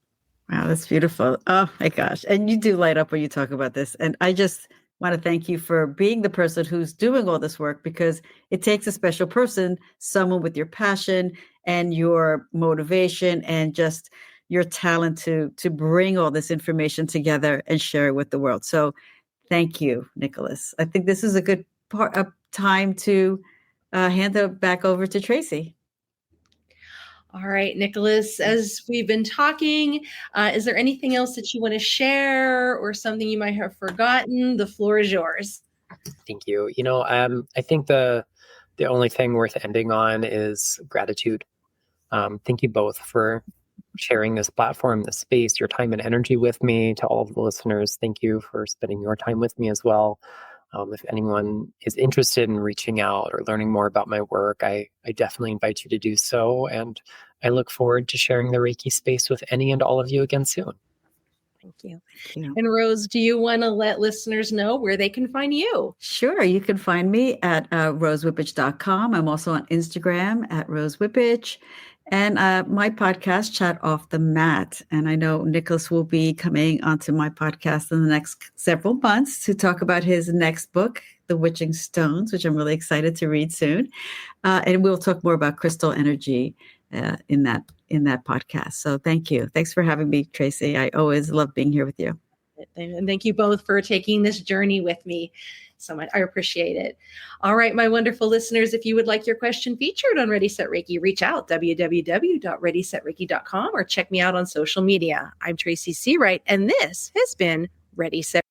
Wow, that's beautiful. Oh my gosh. And you do light up when you talk about this. And I just want to thank you for being the person who's doing all this work, because it takes a special person, someone with your passion and your motivation and just your talent to bring all this information together and share it with the world. So thank you, Nicholas. I think this is a good time to hand it back over to Tracy. All right, Nicholas, as we've been talking, is there anything else that you want to share or something you might have forgotten? The floor is yours. Thank you. I think the only thing worth ending on is gratitude. Thank you both for sharing this platform, this space, your time and energy with me. To all of the listeners, thank you for spending your time with me as well. If anyone is interested in reaching out or learning more about my work, I definitely invite you to do so. And I look forward to sharing the Reiki space with any and all of you again soon. Thank you. And Rose, do you want to let listeners know where they can find you? Sure. You can find me at rosewhippich.com. I'm also on Instagram at rosewhippich. And my podcast, Chat Off the Mat. And I know Nicholas will be coming onto my podcast in the next several months to talk about his next book, The Witching Stones, which I'm really excited to read soon. And we'll talk more about crystal energy in that podcast. So thank you. Thanks for having me, Tracy. I always love being here with you. And thank you both for taking this journey with me so much. I appreciate it. All right, my wonderful listeners, if you would like your question featured on Ready, Set, Reiki, reach out, www.readysetreiki.com, or check me out on social media. I'm Tracy Seawright, and this has been Ready, Set,